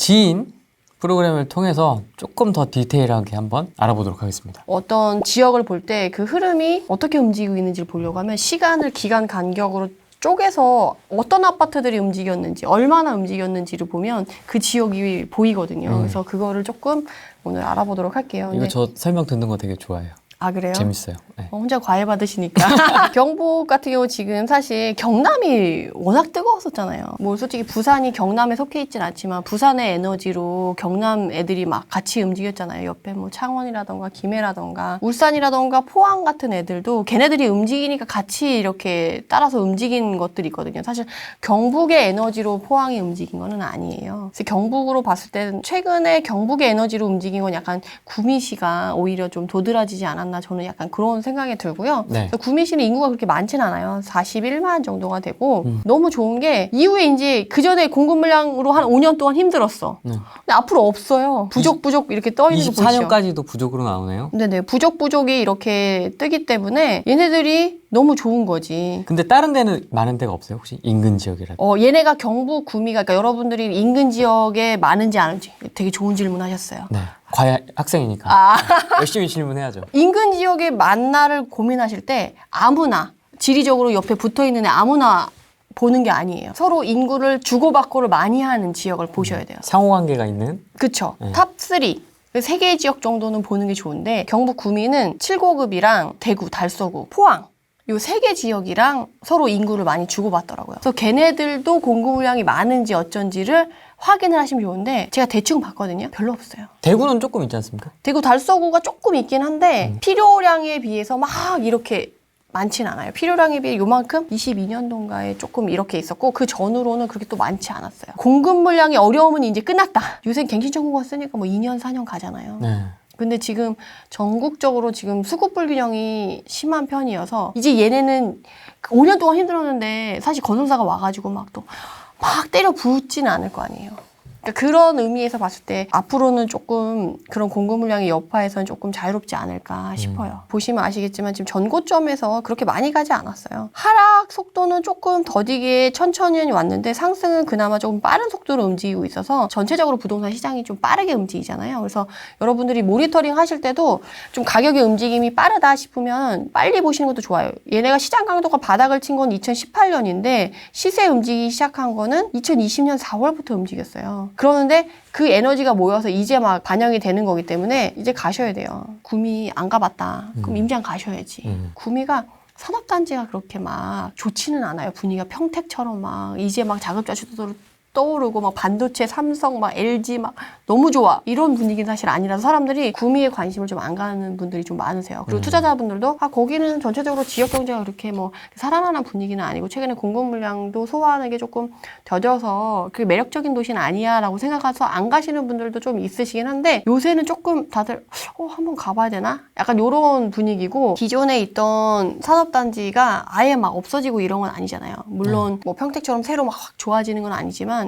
지인 프로그램을 통해서 조금 더 디테일하게 한번 알아보도록 하겠습니다. 어떤 지역을 볼 때 그 흐름이 어떻게 움직이고 있는지를 보려고 하면 시간을 기간 간격으로 쪼개서 어떤 아파트들이 움직였는지 얼마나 움직였는지를 보면 그 지역이 보이거든요. 그래서 그거를 조금 오늘 알아보도록 할게요. 이거 저 설명 듣는 거 되게 좋아해요. 아, 그래요? 재밌어요. 네. 혼자 과외 받으시니까. 경북 같은 경우 지금 사실 경남이 워낙 뜨거웠었잖아요. 뭐 솔직히 부산이 경남에 속해 있진 않지만 부산의 에너지로 경남 애들이 막 같이 움직였잖아요. 옆에 뭐 창원이라던가 김해라던가 울산이라던가 포항 같은 애들도 걔네들이 움직이니까 같이 이렇게 따라서 움직인 것들이 있거든요. 사실 경북의 에너지로 포항이 움직인 거는 아니에요. 그래서 경북으로 봤을 때는 최근에 경북의 에너지로 움직인 건 약간 구미시가 오히려 좀 도드라지지 않았나 저는 약간 그런 생각이 들고요. 네. 그래서 구미시는 인구가 그렇게 많진 않아요. 41만 정도가 되고 너무 좋은 게 이후에 이제 그 전에 공급 물량으로 한 5년 동안 힘들었어. 근데 앞으로 없어요. 부족 이렇게 떠 있는 거 보이죠? 24년까지도 부족으로 나오네요. 네네. 부족이 이렇게 뜨기 때문에 얘네들이 너무 좋은 거지. 근데 다른 데는 많은 데가 없어요? 혹시 인근 지역이라도? 얘네가 경북 구미가 그러니까 여러분들이 인근 지역에 많은지 아는지 되게 좋은 질문 하셨어요. 네. 과외 학생이니까 아. 열심히 질문해야죠. 인근 지역에 만나를 고민하실 때 아무나 지리적으로 옆에 붙어있는 애 아무나 보는 게 아니에요. 서로 인구를 주고받고를 많이 하는 지역을 보셔야 돼요. 상호관계가 있는? 그쵸. 탑3. 세 개 지역 정도는 보는 게 좋은데 경북 구미는 7고급이랑 대구, 달서구, 포항 요 세 개 지역이랑 서로 인구를 많이 주고받더라고요. 그래서 걔네들도 공급 물량이 많은지 어쩐지를 확인을 하시면 좋은데 제가 대충 봤거든요. 별로 없어요. 대구는 조금 있지 않습니까? 대구 달서구가 조금 있긴 한데 필요량에 비해서 막 이렇게 많진 않아요. 필요량에 비해 요만큼 22년도인가에 조금 이렇게 있었고 그 전후로는 그렇게 또 많지 않았어요. 공급 물량의 어려움은 이제 끝났다. 요새 갱신청구가 쓰니까 뭐 2년, 4년 가잖아요. 네. 근데 지금 전국적으로 지금 수급 불균형이 심한 편이어서 이제 얘네는 5년 동안 힘들었는데 사실 건설사가 와가지고 막 때려 부지는 않을 거 아니에요. 그러니까 그런 의미에서 봤을 때 앞으로는 조금 그런 공급 물량의 여파에서는 조금 자유롭지 않을까 싶어요. 보시면 아시겠지만 지금 전고점에서 그렇게 많이 가지 않았어요. 하락 속도는 조금 더디게 천천히 왔는데 상승은 그나마 조금 빠른 속도로 움직이고 있어서 전체적으로 부동산 시장이 좀 빠르게 움직이잖아요. 그래서 여러분들이 모니터링 하실 때도 좀 가격의 움직임이 빠르다 싶으면 빨리 보시는 것도 좋아요. 얘네가 시장 강도가 바닥을 친 건 2018년인데 시세 움직이기 시작한 거는 2020년 4월부터 움직였어요. 그러는데 그 에너지가 모여서 이제 막 반영이 되는 거기 때문에 이제 가셔야 돼요. 구미 안 가봤다. 그럼 임장 가셔야지. 구미가 산업단지가 그렇게 막 좋지는 않아요. 분위기가 평택처럼 막 이제 막 자급자족으로 떠오르고 막 반도체, 삼성, 막 LG 막 너무 좋아 이런 분위기는 사실 아니라서 사람들이 구미에 관심을 좀 안 가는 분들이 좀 많으세요. 그리고 투자자분들도 거기는 전체적으로 지역 경제가 그렇게 뭐 살아나는 분위기는 아니고 최근에 공급 물량도 소화하는 게 조금 더뎌서 그게 매력적인 도시는 아니야라고 생각해서 안 가시는 분들도 좀 있으시긴 한데 요새는 조금 다들 한번 가봐야 되나? 약간 요런 분위기고 기존에 있던 산업단지가 아예 막 없어지고 이런 건 아니잖아요. 물론 뭐 평택처럼 새로 막 확 좋아지는 건 아니지만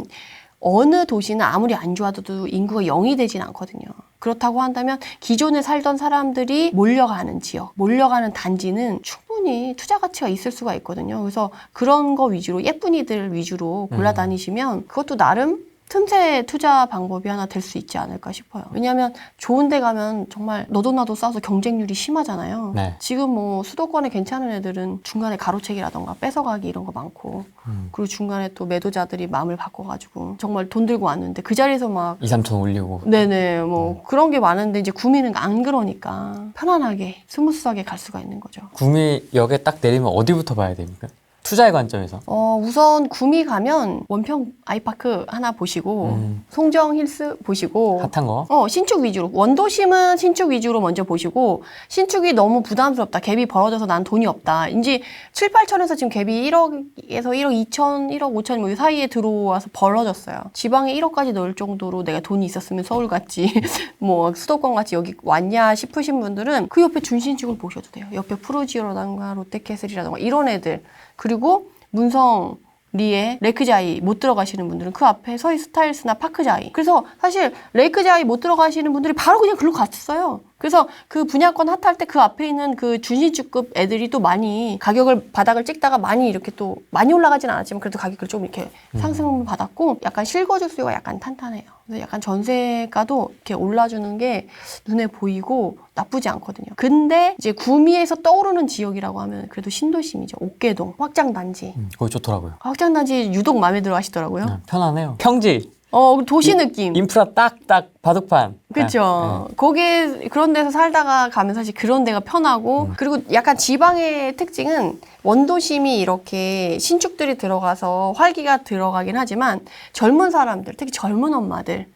어느 도시는 아무리 안 좋아도 인구가 0이 되진 않거든요. 그렇다고 한다면 기존에 살던 사람들이 몰려가는 지역, 몰려가는 단지는 충분히 투자 가치가 있을 수가 있거든요. 그래서 그런 거 위주로 예쁜이들 위주로 골라다니시면 그것도 나름 틈새 투자 방법이 하나 될 수 있지 않을까 싶어요. 왜냐하면 좋은 데 가면 정말 너도 나도 싸워서 경쟁률이 심하잖아요. 네. 지금 뭐 수도권에 괜찮은 애들은 중간에 가로채기라던가 뺏어가기 이런 거 많고 그리고 중간에 또 매도자들이 마음을 바꿔가지고 정말 돈 들고 왔는데 그 자리에서 막 2, 3천 올리고. 네네 뭐 그런 게 많은데 이제 구미는 안 그러니까 편안하게 스무스하게 갈 수가 있는 거죠. 구미역에 딱 내리면 어디부터 봐야 됩니까? 투자의 관점에서. 우선 구미 가면 원평 아이파크 하나 보시고 송정 힐스 보시고 핫한 거? 신축 위주로 원도심은 신축 위주로 먼저 보시고 신축이 너무 부담스럽다. 갭이 벌어져서 난 돈이 없다. 이제 7, 8천에서 지금 갭이 1억에서 1억 2천, 1억 5천 뭐 이 사이에 들어와서 벌어졌어요. 지방에 1억까지 넣을 정도로 내가 돈이 있었으면 서울 같지 뭐 수도권 같이 여기 왔냐 싶으신 분들은 그 옆에 준신축을 보셔도 돼요. 옆에 푸르지오라던가 롯데캐슬이라던가 이런 애들 그리고 문성 리에 레이크자이 못 들어가시는 분들은 그 앞에 서희 스타일스나 파크자이 그래서 사실 레이크자이 못 들어가시는 분들이 바로 그냥 글로 갔어요. 그래서 그 분야권 핫할 때 그 앞에 있는 그 준신축급 애들이 또 많이 가격을 바닥을 찍다가 많이 이렇게 또 많이 올라가진 않았지만 그래도 가격을 좀 이렇게 상승을 받았고 약간 실거주 수요가 약간 탄탄해요. 그래서 약간 전세가도 이렇게 올라주는 게 눈에 보이고 나쁘지 않거든요. 근데 이제 구미에서 떠오르는 지역이라고 하면 그래도 신도심이죠. 옥계동, 확장단지. 거기 좋더라고요. 확장단지 유독 마음에 들어 하시더라고요. 편하네요. 평지. 도시 느낌. 인프라 딱딱 바둑판. 그렇죠. 거기에 그런 데서 살다가 가면 사실 그런 데가 편하고 그리고 약간 지방의 특징은 원도심이 이렇게 신축들이 들어가서 활기가 들어가긴 하지만 젊은 사람들, 특히 젊은 엄마들은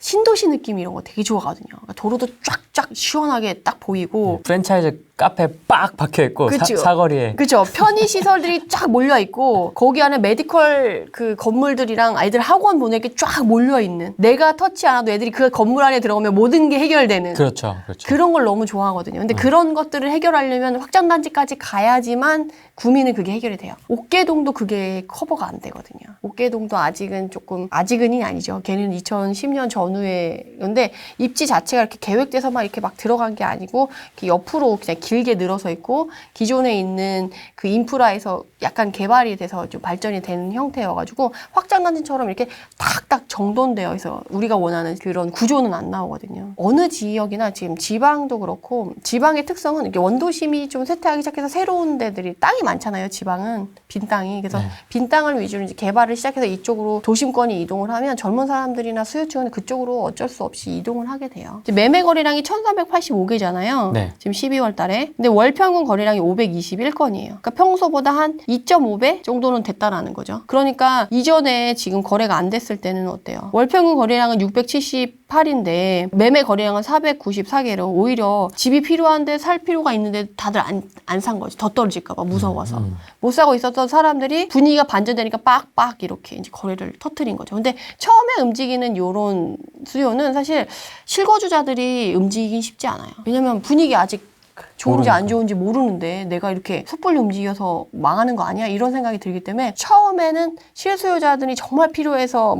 신도시 느낌 이런 거 되게 좋아하거든요. 그러니까 도로도 쫙쫙 시원하게 딱 보이고 프랜차이즈 카페 빡 박혀 있고 그쵸. 사거리에. 그렇죠. 편의 시설들이 쫙 몰려 있고 거기 안에 메디컬 그 건물들이랑 아이들 학원 보내기 쫙 몰려 있는. 내가 터치 안 해도 애들이 그 건물 안에 들어가면 모든 게 해결되는. 그렇죠. 그런 걸 너무 좋아하거든요. 근데 그런 것들을 해결하려면 확장단지까지 가야지만 구미는 그게 해결이 돼요. 옥계동도 그게 커버가 안 되거든요. 옥계동도 아직은이 아니죠. 걔는 2010년 전후에. 근데 입지 자체가 이렇게 계획돼서 막 이렇게 막 들어간 게 아니고 이렇게 옆으로 그냥 길게 늘어서 있고 기존에 있는 그 인프라에서 약간 개발이 돼서 좀 발전이 되는 형태여가지고 확장단지처럼 이렇게 탁탁 정돈되어 있어 우리가 원하는 그런 구조는 안 나오거든요. 어느 지역이나 지금 지방도 그렇고 지방의 특성은 이렇게 원도심이 좀 쇠퇴하기 시작해서 새로운 데들이 땅이 많잖아요. 지방은 빈 땅이. 그래서 빈 땅을 위주로 이제 개발을 시작해서 이쪽으로 도심권이 이동을 하면 젊은 사람들이나 수요층은 그쪽으로 어쩔 수 없이 이동을 하게 돼요. 이제 매매 거래량이 1385개잖아요. 네. 지금 12월 달에. 근데 월 평균 거래량이 521건이에요. 그러니까 평소보다 한 2.5배 정도는 됐다라는 거죠. 그러니까 이전에 지금 거래가 안 됐을 때는 어때요? 월 평균 거래량은 678인데 매매 거래량은 494개로 오히려 집이 필요한데 살 필요가 있는데 다들 안 산 거지. 더 떨어질까 봐 무서워서. 못 사고 있었던 사람들이 분위기가 반전되니까 빡빡 이렇게 이제 거래를 터트린 거죠. 근데 처음에 움직이는 요런 수요는 사실 실거주자들이 움직이긴 쉽지 않아요. 왜냐면 분위기 아직 좋은지 안 좋은지 모르는데 내가 이렇게 섣불리 움직여서 망하는 거 아니야? 이런 생각이 들기 때문에 처음에는 실수요자들이 정말 필요해서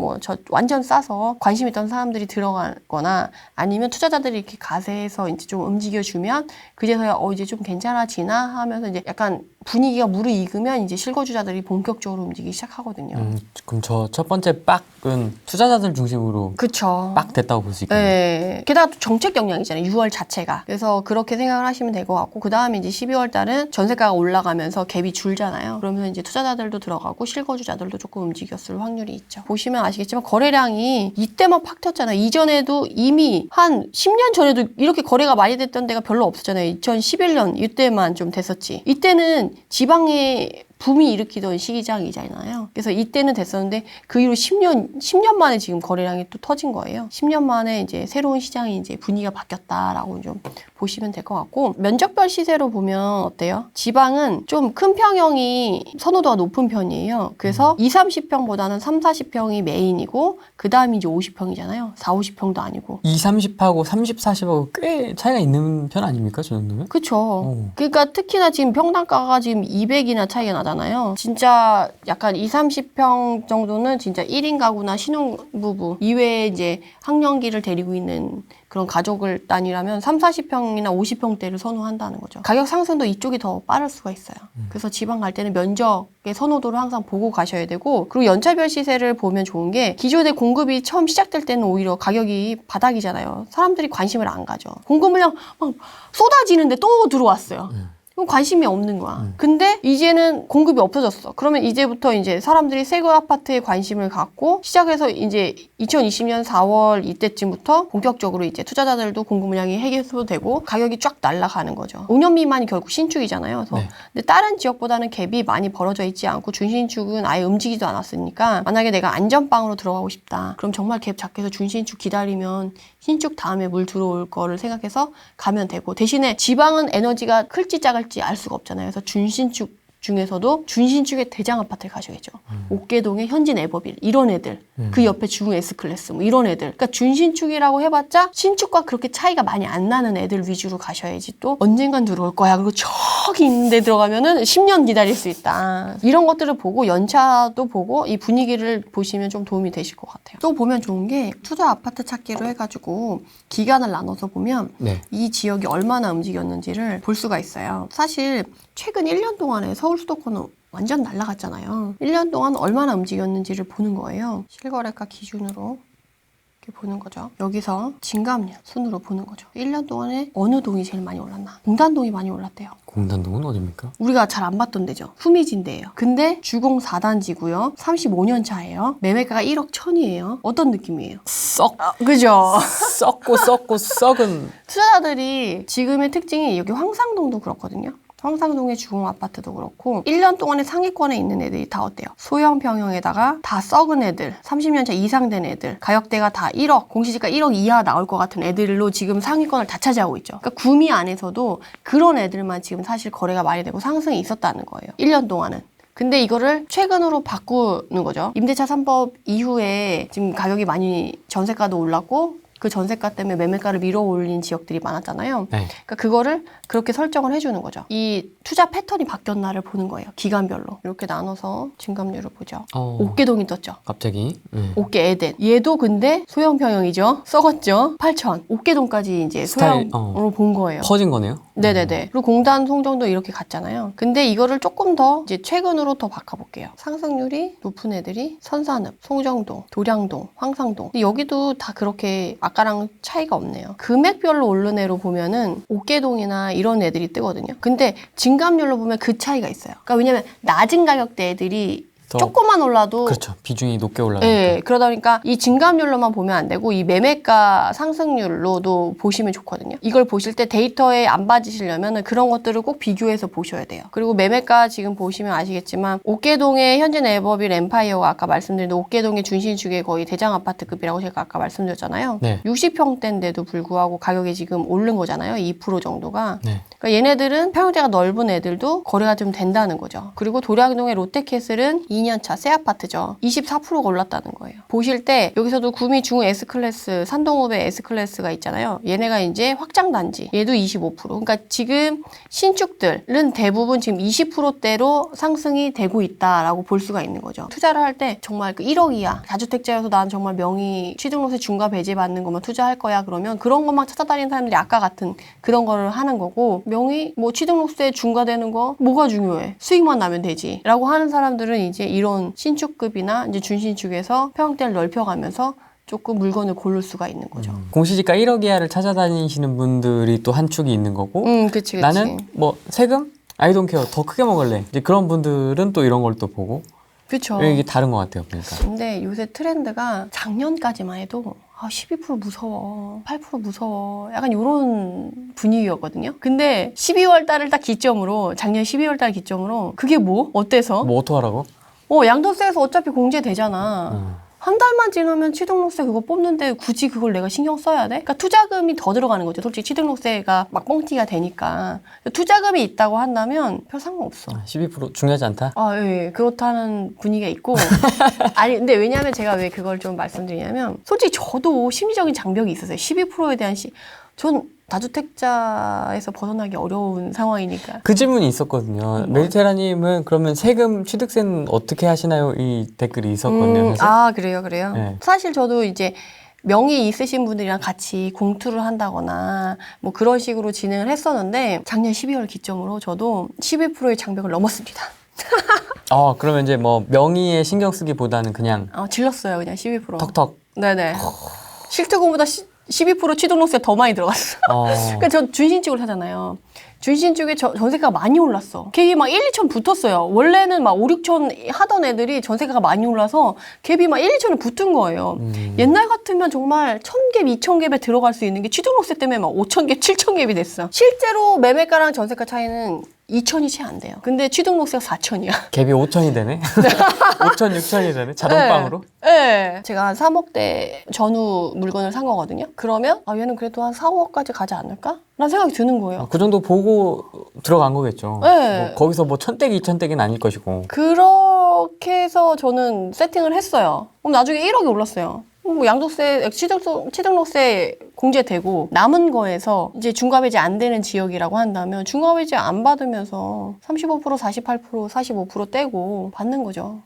완전 싸서 관심 있던 사람들이 들어가거나 아니면 투자자들이 이렇게 가세해서 이제 좀 움직여주면 그제서야 이제 좀 괜찮아지나 하면서 이제 약간 분위기가 무르익으면 이제 실거주자들이 본격적으로 움직이기 시작하거든요. 그럼 저 첫 번째 빡은 투자자들 중심으로 그쵸. 빡 됐다고 볼 수 있겠네요. 네. 게다가 또 정책 영향이잖아요. 6월 자체가. 그래서 그렇게 생각을 하시면 될 것 같고 그 다음에 이제 12월 달은 전세가가 올라가면서 갭이 줄잖아요. 그러면서 이제 투자자들도 들어가고 실거주자들도 조금 움직였을 확률이 있죠. 보시면 아시겠지만 거래량이 이때만 팍 튀었잖아요. 이전에도 이미 한 10년 전에도 이렇게 거래가 많이 됐던 데가 별로 없었잖아요. 2011년 이때만 좀 됐었지. 이때는 지방에 붐이 일으키던 시기장이잖아요. 그래서 이때는 됐었는데 그 이후로 10년 만에 지금 거래량이 또 터진 거예요. 10년 만에 이제 새로운 시장이 이제 분위기가 바뀌었다라고 좀 보시면 될 것 같고 면적별 시세로 보면 어때요? 지방은 좀 큰 평형이 선호도가 높은 편이에요. 그래서 20, 30평보다는 30, 40평이 메인이고 그 다음이 이제 50평이잖아요. 40, 50평도 아니고. 20, 30하고 30, 40하고 꽤 차이가 있는 편 아닙니까? 저 정도면? 그쵸. 그러니까 특히나 지금 평당가가 지금 200이나 차이가 나잖아요. 진짜 약간 20, 30평 정도는 진짜 1인 가구나 신혼부부 이외에 이제 학령기를 데리고 있는 그런 가족을 단위라면 30, 40평이나 50평대를 선호한다는 거죠. 가격 상승도 이쪽이 더 빠를 수가 있어요. 그래서 지방 갈 때는 면적의 선호도를 항상 보고 가셔야 되고 그리고 연차별 시세를 보면 좋은 게 기존의 공급이 처음 시작될 때는 오히려 가격이 바닥이잖아요. 사람들이 관심을 안 가죠. 공급 물량 막 쏟아지는데 또 들어왔어요. 그럼 관심이 없는 거야. 근데 이제는 공급이 없어졌어. 그러면 이제부터 이제 사람들이 새거 아파트에 관심을 갖고 시작해서 이제 2020년 4월 이때쯤부터 본격적으로 이제 투자자들도 공급 물량이 해소되고 가격이 쫙 날아가는 거죠. 5년 미만이 결국 신축이잖아요. 그래서 근데 다른 지역보다는 갭이 많이 벌어져 있지 않고 준신축은 아예 움직이지도 않았으니까 만약에 내가 안전빵으로 들어가고 싶다. 그럼 정말 갭 작게 해서 준신축 기다리면 신축 다음에 물 들어올 거를 생각해서 가면 되고 대신에 지방은 에너지가 클지 작을지 알 수가 없잖아요. 그래서 준신축 중에서도 준신축의 대장 아파트를 가셔야죠. 옥계동의 현진 에버빌 이런 애들 그 옆에 중흥 S클래스 뭐 이런 애들 그러니까 준신축이라고 해봤자 신축과 그렇게 차이가 많이 안 나는 애들 위주로 가셔야지 또 언젠간 들어올 거야. 그리고 저기 있는 데 들어가면은 10년 기다릴 수 있다. 이런 것들을 보고 연차도 보고 이 분위기를 보시면 좀 도움이 되실 것 같아요. 또 보면 좋은 게 투자 아파트 찾기로 해가지고 기간을 나눠서 보면 이 지역이 얼마나 움직였는지를 볼 수가 있어요. 사실 최근 1년 동안에 서울 수도권은 완전 날아갔잖아요. 1년 동안 얼마나 움직였는지를 보는 거예요. 실거래가 기준으로. 이렇게 보는 거죠. 여기서 진감률 순으로 보는 거죠. 1년 동안에 어느 동이 제일 많이 올랐나? 공단동이 많이 올랐대요. 공단동은 어딥니까? 우리가 잘 안 봤던 데죠. 후미진대예요. 근데 주공 4단지고요. 35년 차예요. 매매가가 1억 1천이에요. 어떤 느낌이에요? 그죠? 썩고 썩은. 투자자들이 지금의 특징이 여기 황상동도 그렇거든요. 황상동의 주공 아파트도 그렇고 1년 동안에 상위권에 있는 애들이 다 어때요? 소형 평형에다가 다 썩은 애들, 30년차 이상 된 애들, 가격대가 다 1억, 공시지가 1억 이하 나올 것 같은 애들로 지금 상위권을 다 차지하고 있죠. 그러니까 구미 안에서도 그런 애들만 지금 사실 거래가 많이 되고 상승이 있었다는 거예요. 1년 동안은. 근데 이거를 최근으로 바꾸는 거죠. 임대차 3법 이후에 지금 가격이 많이 전세가도 올랐고 그 전세가 때문에 매매가를 밀어 올린 지역들이 많았잖아요. 네. 그러니까 그거를 그렇게 설정을 해주는 거죠. 이 투자 패턴이 바뀌었나를 보는 거예요. 기간별로. 이렇게 나눠서 진감률을 보죠. 옥계동이 떴죠. 갑자기. 옥계 에덴. 얘도 근데 소형 평형이죠. 썩었죠. 8천. 옥계동까지 이제 스타일, 소형으로 본 거예요. 퍼진 거네요. 네네네. 그리고 공단 송정도 이렇게 갔잖아요. 근데 이거를 조금 더 이제 최근으로 더 바꿔볼게요. 상승률이 높은 애들이 선산읍, 송정동, 도량동, 황상동. 근데 여기도 다 그렇게 아까랑 차이가 없네요. 금액별로 오른 애로 보면은 옥계동이나 이런 애들이 뜨거든요. 근데 진감률로 보면 그 차이가 있어요. 그러니까 왜냐면 낮은 가격대 애들이 조금만 올라도 그렇죠. 비중이 높게 올라가니까. 네, 그러다 보니까 이 진감률로만 보면 안 되고 이 매매가 상승률로도 보시면 좋거든요. 이걸 보실 때 데이터에 안 빠지시려면 그런 것들을 꼭 비교해서 보셔야 돼요. 그리고 매매가 지금 보시면 아시겠지만 옥계동의 현재 네버빌 엠파이어가 아까 말씀드린 옥계동의 준신축의 거의 대장 아파트급이라고 제가 아까 말씀드렸잖아요. 네. 60평대인데도 불구하고 가격이 지금 오른 거잖아요. 2% 정도가. 네. 그러니까 얘네들은 평형대가 넓은 애들도 거래가 좀 된다는 거죠. 그리고 도량동의 롯데캐슬은 2년차 새 아파트죠. 24%가 올랐다는 거예요. 보실 때 여기서도 구미 중흥 S클래스, 산동읍의 S클래스가 있잖아요. 얘네가 이제 확장단지. 얘도 25%. 그러니까 지금 신축들은 대부분 지금 20%대로 상승이 되고 있다라고 볼 수가 있는 거죠. 투자를 할 때 정말 그 1억 이하 다주택자여서 난 정말 명의 취등록세 중과 배제 받는 것만 투자할 거야 그러면 그런 것만 찾아다니는 사람들이 아까 같은 그런 거를 하는 거고 명의 뭐 취등록세 중과되는 거 뭐가 중요해? 수익만 나면 되지. 라고 하는 사람들은 이제 이런 신축급이나 이제 준신축에서 평형대를 넓혀가면서 조금 물건을 고를 수가 있는 거죠. 공시지가 1억 이하를 찾아다니시는 분들이 또 한 축이 있는 거고 그치. 나는 뭐 세금? I don't care. 더 크게 먹을래. 이제 그런 분들은 또 이런 걸 또 보고 그쵸. 이게 다른 것 같아요. 그러니까. 근데 요새 트렌드가 작년까지만 해도 12% 무서워, 8% 무서워, 약간 이런 분위기였거든요. 근데 12월 달을 딱 기점으로, 작년 12월 달 기점으로 그게 뭐? 어때서? 뭐 어떡하라고? 양도세에서 어차피 공제되잖아. 한 달만 지나면 취등록세 그거 뽑는데 굳이 그걸 내가 신경 써야 돼? 그러니까 투자금이 더 들어가는 거죠. 솔직히 취등록세가 막 뻥튀기가 되니까. 투자금이 있다고 한다면 별 상관없어. 12% 중요하지 않다? 예. 그렇다는 분위기가 있고. 아니, 근데 왜냐면 제가 왜 그걸 좀 말씀드리냐면, 솔직히 저도 심리적인 장벽이 있었어요. 12%에 대한 전 다주택자에서 벗어나기 어려운 상황이니까. 그 질문이 있었거든요. 메리테라님은 그러면 세금 취득세는 어떻게 하시나요? 이 댓글이 있었거든요. 사실. 그래요. 네. 사실 저도 이제 명의 있으신 분들이랑 같이 공투를 한다거나 뭐 그런 식으로 진행을 했었는데 작년 12월 기점으로 저도 11%의 장벽을 넘었습니다. 그러면 이제 뭐 명의에 신경 쓰기보다는 그냥 질렀어요. 그냥 12%. 턱턱. 네네. 실투금보다 12% 취등록세 더 많이 들어갔어. 그러니까 저 준신축을 사잖아요. 준신축에 전세가가 많이 올랐어. 갭이 막 1, 2천 붙었어요. 원래는 막 5, 6천 하던 애들이 전세가가 많이 올라서 갭이 막 1, 2천이 붙은 거예요. 옛날 같으면 정말 1,000갭, 2,000갭에 들어갈 수 있는 게 취등록세 때문에 막 5,000갭, 7,000갭이 됐어. 실제로 매매가랑 전세가 차이는 2천이 채 안 돼요. 근데 취등록세가 4천이야. 갭이 5천이 되네? 5천, 6천이 되네? 자동빵으로? 네. 제가 한 3억대 전후 물건을 산 거거든요. 그러면 얘는 그래도 한 4, 5억까지 가지 않을까? 라는 생각이 드는 거예요. 그 정도 보고 들어간 거겠죠. 네. 뭐 거기서 뭐 1,000대기, 2,000대기는 아닐 것이고. 그렇게 해서 저는 세팅을 했어요. 그럼 나중에 1억이 올랐어요. 뭐 양도세, 취등록세 공제되고 남은 거에서 이제 중과배제 안 되는 지역이라고 한다면 중과배제 안 받으면서 35%, 48%, 45% 떼고 받는 거죠.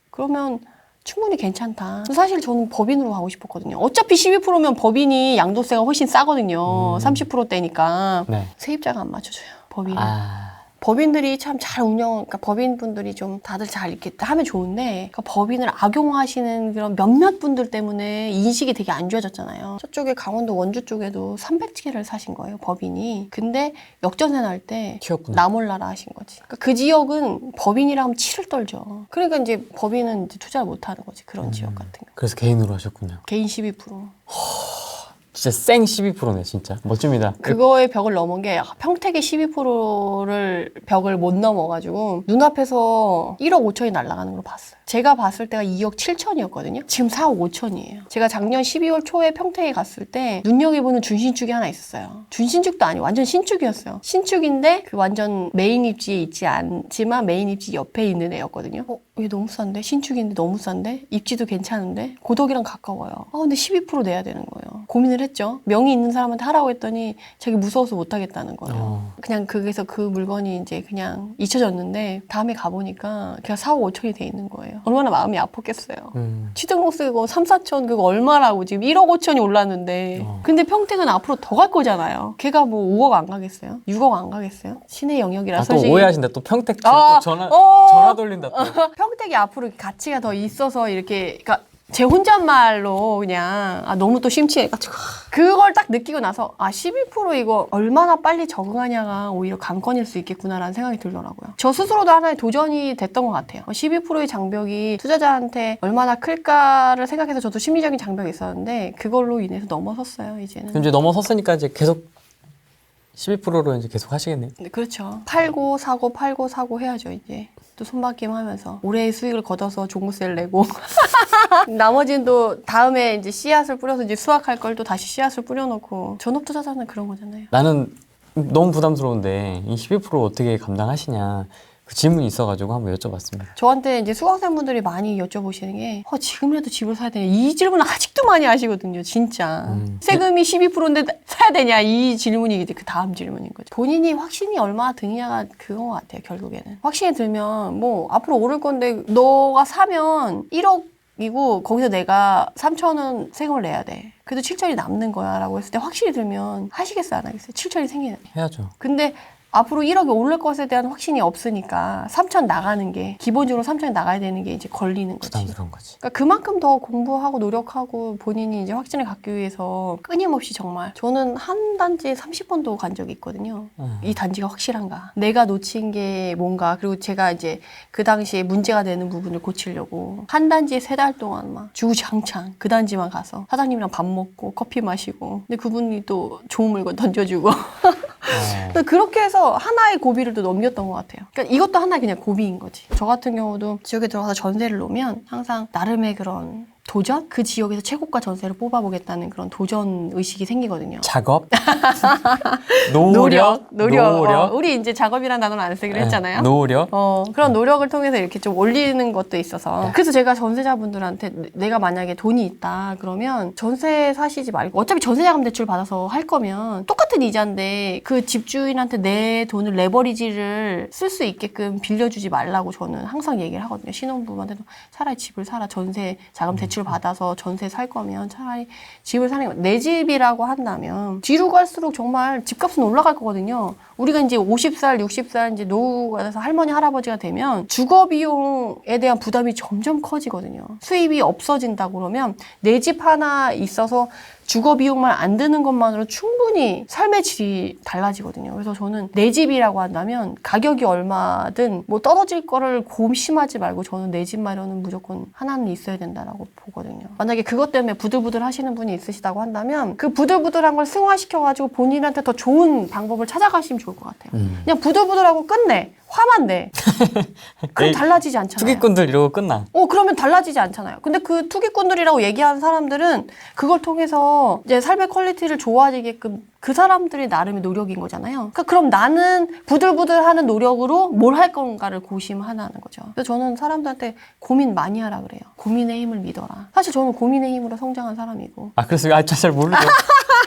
그러면 충분히 괜찮다. 사실 저는 법인으로 가고 싶었거든요. 어차피 12%면 법인이 양도세가 훨씬 싸거든요. 30%대니까. 네. 세입자가 안 맞춰줘요. 법인은. 법인들이 참 잘 그러니까 법인분들이 좀 다들 잘 이렇게 하면 좋은데, 그러니까 법인을 악용하시는 그런 몇몇 분들 때문에 인식이 되게 안 좋아졌잖아요. 저쪽에 강원도 원주 쪽에도 300개를 사신 거예요, 법인이. 근데 역전세 날 때 튀었구나. 나 몰라라 하신 거지. 그러니까 그 지역은 법인이라 하면 치를 떨죠. 그러니까 이제 법인은 이제 투자를 못 하는 거지, 그런 지역 같은 거. 그래서 개인으로 하셨군요. 개인 12%. 진짜 생 12%네, 진짜. 멋집니다. 그거의 벽을 넘은 게 평택의 12%를 벽을 못 넘어가지고 눈앞에서 1억 5천이 날아가는 걸 봤어요. 제가 봤을 때가 2억 7천이었거든요. 지금 4억 5천이에요. 제가 작년 12월 초에 평택에 갔을 때 눈여겨보는 준신축이 하나 있었어요. 준신축도 아니고 완전 신축이었어요. 신축인데 그 완전 메인 입지에 있지 않지만 메인 입지 옆에 있는 애였거든요. 이게 너무 싼데? 신축인데 너무 싼데? 입지도 괜찮은데? 고덕이랑 가까워요. 근데 12% 내야 되는 거예요. 고민을 했죠. 명의 있는 사람한테 하라고 했더니 자기 무서워서 못 하겠다는 거예요. 그냥 거기서 그 물건이 이제 그냥 잊혀졌는데 다음에 가보니까 그냥 4억 5천이 돼 있는 거예요. 얼마나 마음이 아팠겠어요. 취등록세 그거 3, 4천 그거 얼마라고 지금 1억 5천이 올랐는데 근데 평택은 앞으로 더 갈 거잖아요. 걔가 뭐 5억 안 가겠어요? 6억 안 가겠어요? 시내 영역이라 또 솔직히 오해하신다. 또 평택 또 전화 돌린다. 또. 평택이 앞으로 가치가 더 있어서 이렇게 그러니까 제 혼잣말로 그냥 너무 또 심취해가지고 그걸 딱 느끼고 나서 12% 이거 얼마나 빨리 적응하냐가 오히려 관건일 수 있겠구나라는 생각이 들더라고요. 저 스스로도 하나의 도전이 됐던 것 같아요. 12%의 장벽이 투자자한테 얼마나 클까를 생각해서 저도 심리적인 장벽이 있었는데 그걸로 인해서 넘어섰어요, 이제는. 그럼 이제 넘어섰으니까 이제 계속 12%로 이제 계속 하시겠네요. 네, 그렇죠. 팔고 사고 해야죠, 이제. 또 손바뀜 하면서 올해의 수익을 걷어서 종부세를 내고 나머지는 또 다음에 이제 씨앗을 뿌려서 이제 수확할 걸 또 다시 씨앗을 뿌려놓고 전업 투자자는 그런 거잖아요. 나는 너무 부담스러운데 이 12% 어떻게 감당하시냐 그 질문이 있어가지고 한번 여쭤봤습니다. 저한테 이제 수강생분들이 많이 여쭤보시는 게 지금이라도 집을 사야 되냐 이 질문 아직도 많이 하시거든요, 진짜. 세금이 12%인데 사야 되냐 이 질문이 이제 그 다음 질문인 거죠. 본인이 확신이 얼마나 드느냐가 그건 것 같아요, 결국에는. 확신이 들면 뭐 앞으로 오를 건데 너가 사면 1억이고 거기서 내가 3천원 세금을 내야 돼. 그래도 7천이 남는 거야 라고 했을 때 확실히 들면 하시겠어요, 안 하겠어요? 7천이 생기는. 해야죠. 근데 앞으로 1억이 오를 것에 대한 확신이 없으니까 3천 나가는 게 기본적으로 3천이 나가야 되는 게 이제 걸리는 거지. 부담스러운 거지. 그러니까 그만큼 더 공부하고 노력하고 본인이 이제 확신을 갖기 위해서 끊임없이 정말 저는 한 단지에 30번도 간 적이 있거든요. 이 단지가 확실한가? 내가 놓친 게 뭔가? 그리고 제가 이제 그 당시에 문제가 되는 부분을 고치려고 한 단지에 3달 동안 막 주구장창 그 단지만 가서 사장님이랑 밥 먹고 커피 마시고 근데 그분이 또 좋은 물건 던져주고 그렇게 해서 하나의 고비를 또 넘겼던 것 같아요. 그러니까 이것도 하나의 그냥 고비인 거지. 저 같은 경우도 지역에 들어가서 전세를 놓으면 항상 나름의 그런 도전? 그 지역에서 최고가 전세를 뽑아보겠다는 그런 도전 의식이 생기거든요. 작업? 노력? 우리 이제 작업이라는 단어를 안 쓰기로 했잖아요. 노력? 그런 노력을 통해서 이렇게 좀 올리는 것도 있어서. 그래서 제가 전세자분들한테 내가 만약에 돈이 있다 그러면 전세 사시지 말고 어차피 전세자금 대출 받아서 할 거면 똑같은 이자인데 그 집주인한테 내 돈을 레버리지를 쓸 수 있게끔 빌려주지 말라고 저는 항상 얘기를 하거든요. 신혼부부한테도 차라리 집을 사라. 전세 자금 대출 받아서 전세 살 거면 차라리 집을 사는 게 내 집이라고 한다면 뒤로 갈수록 정말 집값은 올라갈 거거든요. 우리가 이제 50살, 60살 이제 노후가 돼서 할머니, 할아버지가 되면 주거 비용에 대한 부담이 점점 커지거든요. 수입이 없어진다고 그러면 내 집 하나 있어서 주거 비용만 안 드는 것만으로 충분히 삶의 질이 달라지거든요. 그래서 저는 내 집이라고 한다면 가격이 얼마든 뭐 떨어질 거를 고심하지 말고 저는 내 집 마련은 무조건 하나는 있어야 된다라고 보거든요. 만약에 그것 때문에 부들부들 하시는 분이 있으시다고 한다면 그 부들부들한 걸 승화시켜가지고 본인한테 더 좋은 방법을 찾아가시면 좋을 것 같아요. 그냥 부들부들하고 끝내. 화만 내. 그럼 달라지지 않잖아요. 투기꾼들 이러고 끝나. 그러면 달라지지 않잖아요. 근데 그 투기꾼들이라고 얘기하는 사람들은 그걸 통해서 이제 삶의 퀄리티를 좋아지게끔 그 사람들이 나름의 노력인 거잖아요. 그러니까 그럼 나는 부들부들하는 노력으로 뭘 할 건가를 고심하는 거죠. 그래서 저는 사람들한테 고민 많이 하라 그래요. 고민의 힘을 믿어라. 사실 저는 고민의 힘으로 성장한 사람이고. 그래서 잘 모르죠.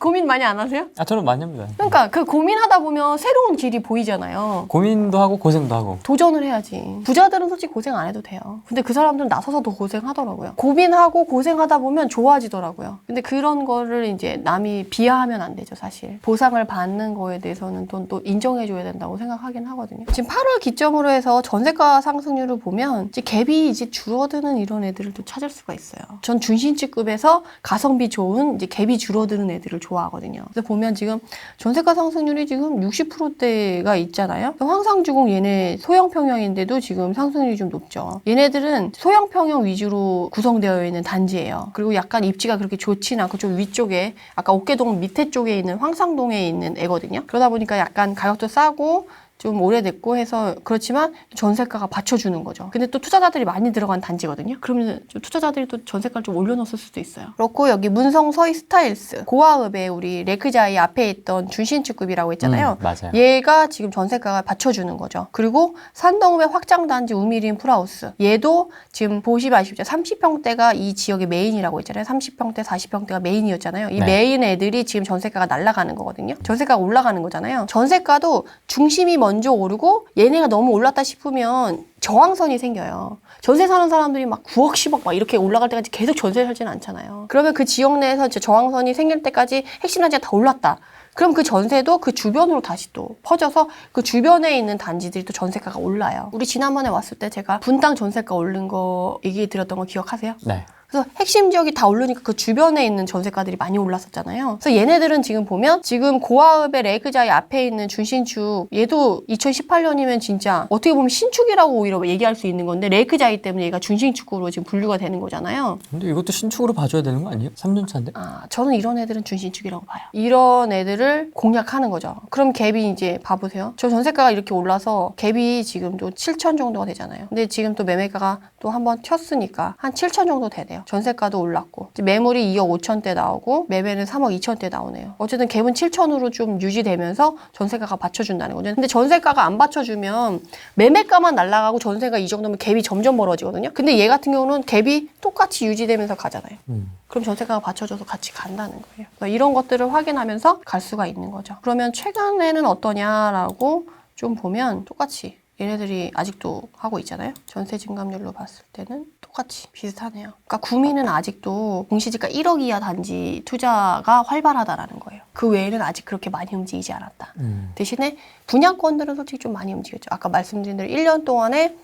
고민 많이 안 하세요? 저는 많이 합니다. 그러니까 그 고민하다 보면 새로운 길이 보이잖아요. 고민도 하고 고생도 하고. 도전을 해야지. 부자들은 솔직히 고생 안 해도 돼요. 근데 그 사람들은 나서서 더 고생하더라고요. 고민하고 고생하다 보면 좋아지더라고요. 근데 그런 거를 이제 남이 비하하면 안 되죠, 사실. 보상을 받는 거에 대해서는 또 인정해줘야 된다고 생각하긴 하거든요. 지금 8월 기점으로 해서 전세가 상승률을 보면 이제 갭이 이제 줄어드는 이런 애들을 또 찾을 수가 있어요. 전 준신축급에서 가성비 좋은 이제 갭이 줄어드는 애들을 좋아하거든요. 그래서 보면 지금 전세가 상승률이 지금 60%대가 있잖아요. 황상주공 얘네 소형평형인데도 지금 상승률이 좀 높죠. 얘네들은 소형평형 위주로 구성되어 있는 단지예요. 그리고 약간 입지가 그렇게 좋지는 않고 좀 위쪽에 아까 옥계동 밑에 쪽에 있는 황상동에 있는 애거든요. 그러다 보니까 약간 가격도 싸고 좀 오래됐고 해서 그렇지만 전세가가 받쳐주는 거죠. 근데 또 투자자들이 많이 들어간 단지거든요. 그러면 좀 투자자들이 또 전세가를 좀 올려놓았을 수도 있어요. 그렇고 여기 문성 서희 스타일스 고화읍에 우리 레크자이 앞에 있던 준신축급이라고 했잖아요. 맞아요. 얘가 지금 전세가가 받쳐주는 거죠. 그리고 산동읍의 확장단지 우미린 풀하우스 얘도 지금 보시면 아시죠? 30평대가 이 지역의 메인이라고 했잖아요. 30평대, 40평대가 메인이었잖아요. 이 네. 메인 애들이 지금 전세가가 날아가는 거거든요. 전세가가 올라가는 거잖아요. 전세가도 중심이 먼저 오르고 얘네가 너무 올랐다 싶으면 저항선이 생겨요. 전세 사는 사람들이 막 9억, 10억 막 이렇게 올라갈 때까지 계속 전세 살지는 않잖아요. 그러면 그 지역 내에서 이제 저항선이 생길 때까지 핵심 단지가 다 올랐다. 그럼 그 전세도 그 주변으로 다시 또 퍼져서 그 주변에 있는 단지들이 또 전세가가 올라요. 우리 지난번에 왔을 때 제가 분당 전세가 오른 거 얘기 드렸던 거 기억하세요? 네. 그래서 핵심 지역이 다 오르니까 그 주변에 있는 전세가들이 많이 올랐었잖아요. 그래서 얘네들은 지금 보면 지금 고화읍의 레그자이 앞에 있는 준신축 얘도 2018년이면 진짜 어떻게 보면 신축이라고 오히려 얘기할 수 있는 건데 레그자이 때문에 얘가 준신축으로 지금 분류가 되는 거잖아요. 근데 이것도 신축으로 봐줘야 되는 거 아니에요? 3년 차인데? 저는 이런 애들은 준신축이라고 봐요. 이런 애들을 공략하는 거죠. 그럼 갭이 이제 봐보세요. 저 전세가가 이렇게 올라서 갭이 지금 또 7천 정도가 되잖아요. 근데 지금 또 매매가가 또 한번 튀었으니까 한 7천 정도 되네요. 전세가도 올랐고 매물이 2억 5천대 나오고 매매는 3억 2천대 나오네요. 어쨌든 갭은 7천으로 좀 유지되면서 전세가가 받쳐준다는 거죠. 근데 전세가가 안 받쳐주면 매매가만 날아가고 전세가 이 정도면 갭이 점점 벌어지거든요. 근데 얘 같은 경우는 갭이 똑같이 유지되면서 가잖아요. 그럼 전세가가 받쳐줘서 같이 간다는 거예요. 그러니까 이런 것들을 확인하면서 갈 수가 있는 거죠. 그러면 최근에는 어떠냐라고 좀 보면 똑같이 얘네들이 아직도 하고 있잖아요. 전세 증감률로 봤을 때는 똑같이 비슷하네요. 그러니까 구미는 아직도 공시지가 1억 이하 단지 투자가 활발하다라는 거예요. 그 외에는 아직 그렇게 많이 움직이지 않았다. 대신에 분양권들은 솔직히 좀 많이 움직였죠. 아까 말씀드린 대로 1년 동안에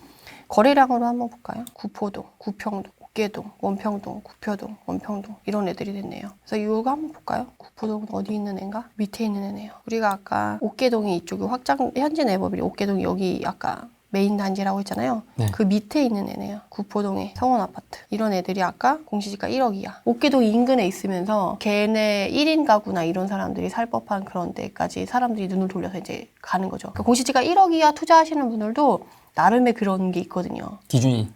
거래량으로 한번 볼까요? 구포동, 구평동, 옥계동, 원평동, 구표동, 원평동 이런 애들이 됐네요. 그래서 이거 한번 볼까요? 구포동은 어디 있는 애인가? 밑에 있는 애네요. 우리가 아까 옥계동이 이쪽이 확장 현재 내버빌이 옥계동이 여기 아까 메인 단지라고 했잖아요. 네. 그 밑에 있는 애네요. 구포동의 성원아파트. 이런 애들이 아까 공시지가 1억 이하. 옥계동 인근에 있으면서 걔네 1인 가구나 이런 사람들이 살 법한 그런 데까지 사람들이 눈을 돌려서 이제 가는 거죠. 그러니까 공시지가 1억 이하 투자하시는 분들도 나름의 그런 게 있거든요. 기준이.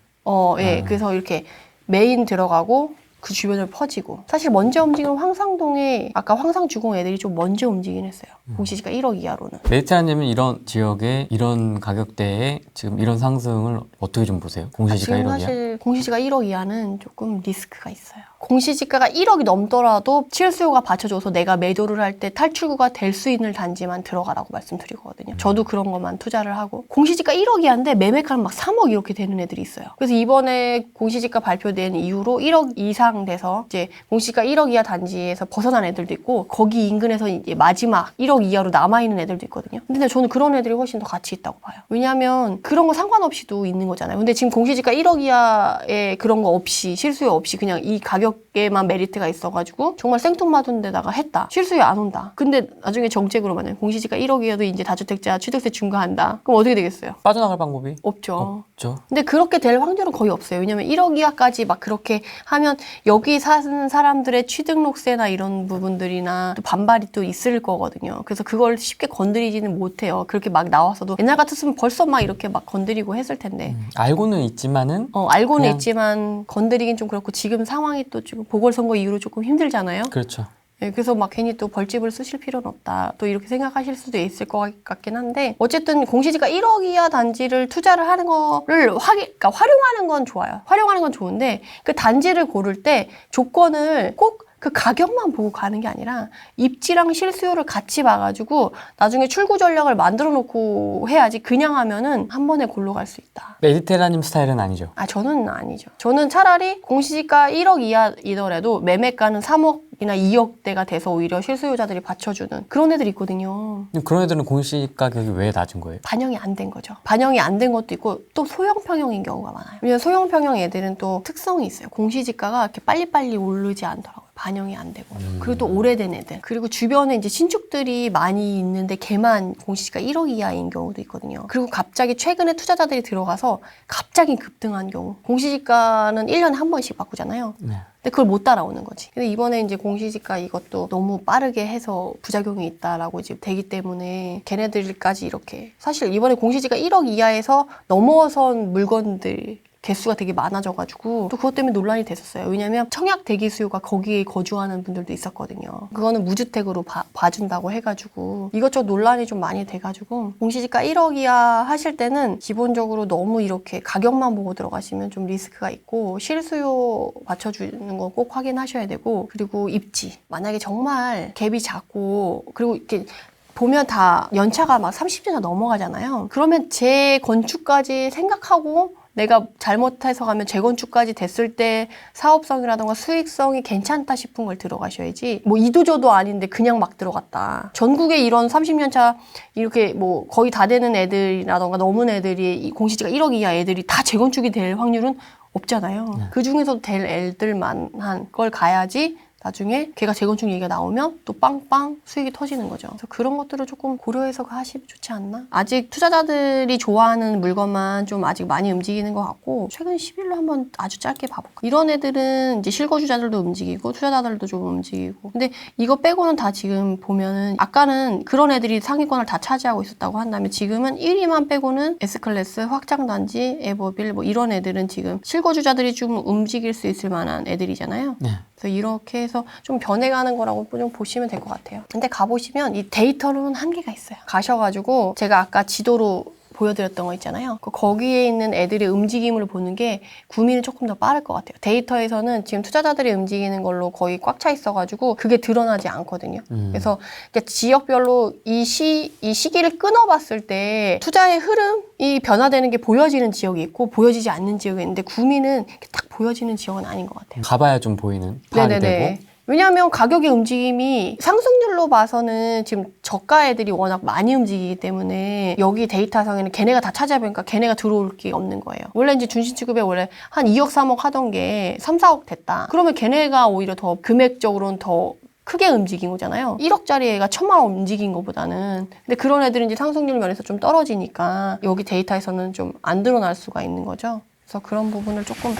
예. 그래서 이렇게 메인 들어가고 그 주변을 퍼지고. 사실 먼저 움직이는 황상동에 아까 황상주공 애들이 좀 먼저 움직이긴 했어요. 공시지가 1억 이하로는. 메리트라님은 이런 지역에 이런 가격대에 지금 이런 상승을 어떻게 좀 보세요? 공시지가 지금 1억이야? 사실 공시지가 1억 이하는 조금 리스크가 있어요. 공시지가가 1억이 넘더라도 실수요가 받쳐줘서 내가 매도를 할 때 탈출구가 될 수 있는 단지만 들어가라고 말씀드리거든요. 저도 그런 것만 투자를 하고 공시지가 1억 이하인데 매매가는 막 3억 이렇게 되는 애들이 있어요. 그래서 이번에 공시지가 발표된 이후로 1억 이상 돼서 이제 공시지가 1억 이하 단지에서 벗어난 애들도 있고 거기 인근에서 이제 마지막 1억 이하로 남아있는 애들도 있거든요. 근데 저는 그런 애들이 훨씬 더 가치 있다고 봐요. 왜냐하면 그런 거 상관없이도 있는 거잖아요. 근데 지금 공시지가 1억 이하에 그런 거 없이 실수요 없이 그냥 이 가격에만 메리트가 있어가지고 정말 생뚱맞은 데다가 했다. 실수요 안 온다. 근데 나중에 정책으로 만약에 공시지가 1억 이하도 이제 다주택자 취득세 중과한다. 그럼 어떻게 되겠어요? 빠져나갈 방법이 없죠. 없죠. 근데 그렇게 될 확률은 거의 없어요. 왜냐면 1억 이하까지 막 그렇게 하면 여기 사는 사람들의 취등록세나 이런 부분들이나 또 반발이 또 있을 거거든요. 그래서 그걸 쉽게 건드리지는 못해요. 그렇게 막 나와서도 옛날 같았으면 벌써 막 이렇게 막 건드리고 했을 텐데. 알고는 있지만은 알고는 그냥- 있지만 건드리긴 좀 그렇고 지금 상황이 또 지금 보궐선거 이후로 조금 힘들잖아요. 그렇죠. 네, 그래서 막 괜히 또 벌집을 쓰실 필요는 없다. 또 이렇게 생각하실 수도 있을 것 같긴 한데 어쨌든 공시지가 1억 이하 단지를 투자를 하는 거를 그러니까 활용하는 건 좋아요. 활용하는 건 좋은데 그 단지를 고를 때 조건을 꼭 그 가격만 보고 가는 게 아니라 입지랑 실수요를 같이 봐가지고 나중에 출구 전략을 만들어 놓고 해야지 그냥 하면은 한 번에 골로 갈 수 있다. 메디테라님 스타일은 아니죠. 아, 저는 아니죠. 저는 차라리 공시지가 1억 이하이더라도 매매가는 3억이나 2억대가 돼서 오히려 실수요자들이 받쳐주는 그런 애들이 있거든요. 근데 그런 애들은 공시 가격이 왜 낮은 거예요? 반영이 안 된 거죠. 반영이 안 된 것도 있고 또 소형 평형인 경우가 많아요. 왜냐면 소형 평형 애들은 또 특성이 있어요. 공시지가가 이렇게 빨리빨리 오르지 않더라고요. 반영이 안 되고. 그리고 또 오래된 애들. 그리고 주변에 이제 신축들이 많이 있는데 걔만 공시지가 1억 이하인 경우도 있거든요. 그리고 갑자기 최근에 투자자들이 들어가서 갑자기 급등한 경우. 공시지가는 1년에 한 번씩 바꾸잖아요. 네. 근데 그걸 못 따라오는 거지. 근데 이번에 이제 공시지가 이것도 너무 빠르게 해서 부작용이 있다라고 이제 되기 때문에 걔네들까지 이렇게 사실 이번에 공시지가 1억 이하에서 넘어선 물건들 개수가 되게 많아져가지고 또 그것 때문에 논란이 됐었어요. 왜냐면 청약 대기 수요가 거기에 거주하는 분들도 있었거든요. 그거는 무주택으로 봐준다고 해가지고 이것저것 논란이 좀 많이 돼가지고 공시지가 1억 이하 하실 때는 기본적으로 너무 이렇게 가격만 보고 들어가시면 좀 리스크가 있고 실수요 맞춰주는 거 꼭 확인하셔야 되고 그리고 입지 만약에 정말 갭이 작고 그리고 이렇게 보면 다 연차가 막 30년이 넘어가잖아요. 그러면 재건축까지 생각하고 내가 잘못해서 가면 재건축까지 됐을 때 사업성이라던가 수익성이 괜찮다 싶은 걸 들어가셔야지 뭐 이도저도 아닌데 그냥 막 들어갔다. 전국에 이런 30년 차 이렇게 뭐 거의 다 되는 애들이라던가 넘은 애들이 공시지가 1억 이하 애들이 다 재건축이 될 확률은 없잖아요. 그 중에서도 될 애들만한 걸 가야지 나중에 걔가 재건축 얘기가 나오면 또 빵빵 수익이 터지는 거죠. 그래서 그런 것들을 조금 고려해서 하시면 좋지 않나? 아직 투자자들이 좋아하는 물건만 좀 아직 많이 움직이는 것 같고 최근 10일로 한번 아주 짧게 봐볼까? 이런 애들은 이제 실거주자들도 움직이고 투자자들도 좀 움직이고 근데 이거 빼고는 다 지금 보면은 아까는 그런 애들이 상위권을 다 차지하고 있었다고 한다면 지금은 1위만 빼고는 S클래스, 확장단지, 에버빌 뭐 이런 애들은 지금 실거주자들이 좀 움직일 수 있을 만한 애들이잖아요. 네. 그래서 이렇게 해서 좀 변해가는 거라고 좀 보시면 될 것 같아요. 근데 가보시면 이 데이터로는 한계가 있어요. 가셔가지고 제가 아까 지도로 보여드렸던 거 있잖아요. 거기에 있는 애들의 움직임을 보는 게 구미는 조금 더 빠를 것 같아요. 데이터에서는 지금 투자자들이 움직이는 걸로 거의 꽉 차 있어가지고 그게 드러나지 않거든요. 그래서 지역별로 이 시기를 끊어봤을 때 투자의 흐름이 변화되는 게 보여지는 지역이 있고 보여지지 않는 지역이 있는데 구미는 딱 보여지는 지역은 아닌 것 같아요. 가봐야 좀 보이는 파악이 되고. 왜냐하면 가격의 움직임이 상승률로 봐서는 지금 저가 애들이 워낙 많이 움직이기 때문에 여기 데이터상에는 걔네가 다 찾아보니까 걔네가 들어올 게 없는 거예요. 원래 이제 준신취급에 원래 한 2억, 3억 하던 게 3, 4억 됐다. 그러면 걔네가 오히려 더 금액적으로는 더 크게 움직인 거잖아요. 1억짜리 애가 1,000만 원 움직인 것보다는. 근데 그런 애들은 이제 상승률 면에서 좀 떨어지니까 여기 데이터에서는 좀 안 드러날 수가 있는 거죠. 그래서 그런 부분을 조금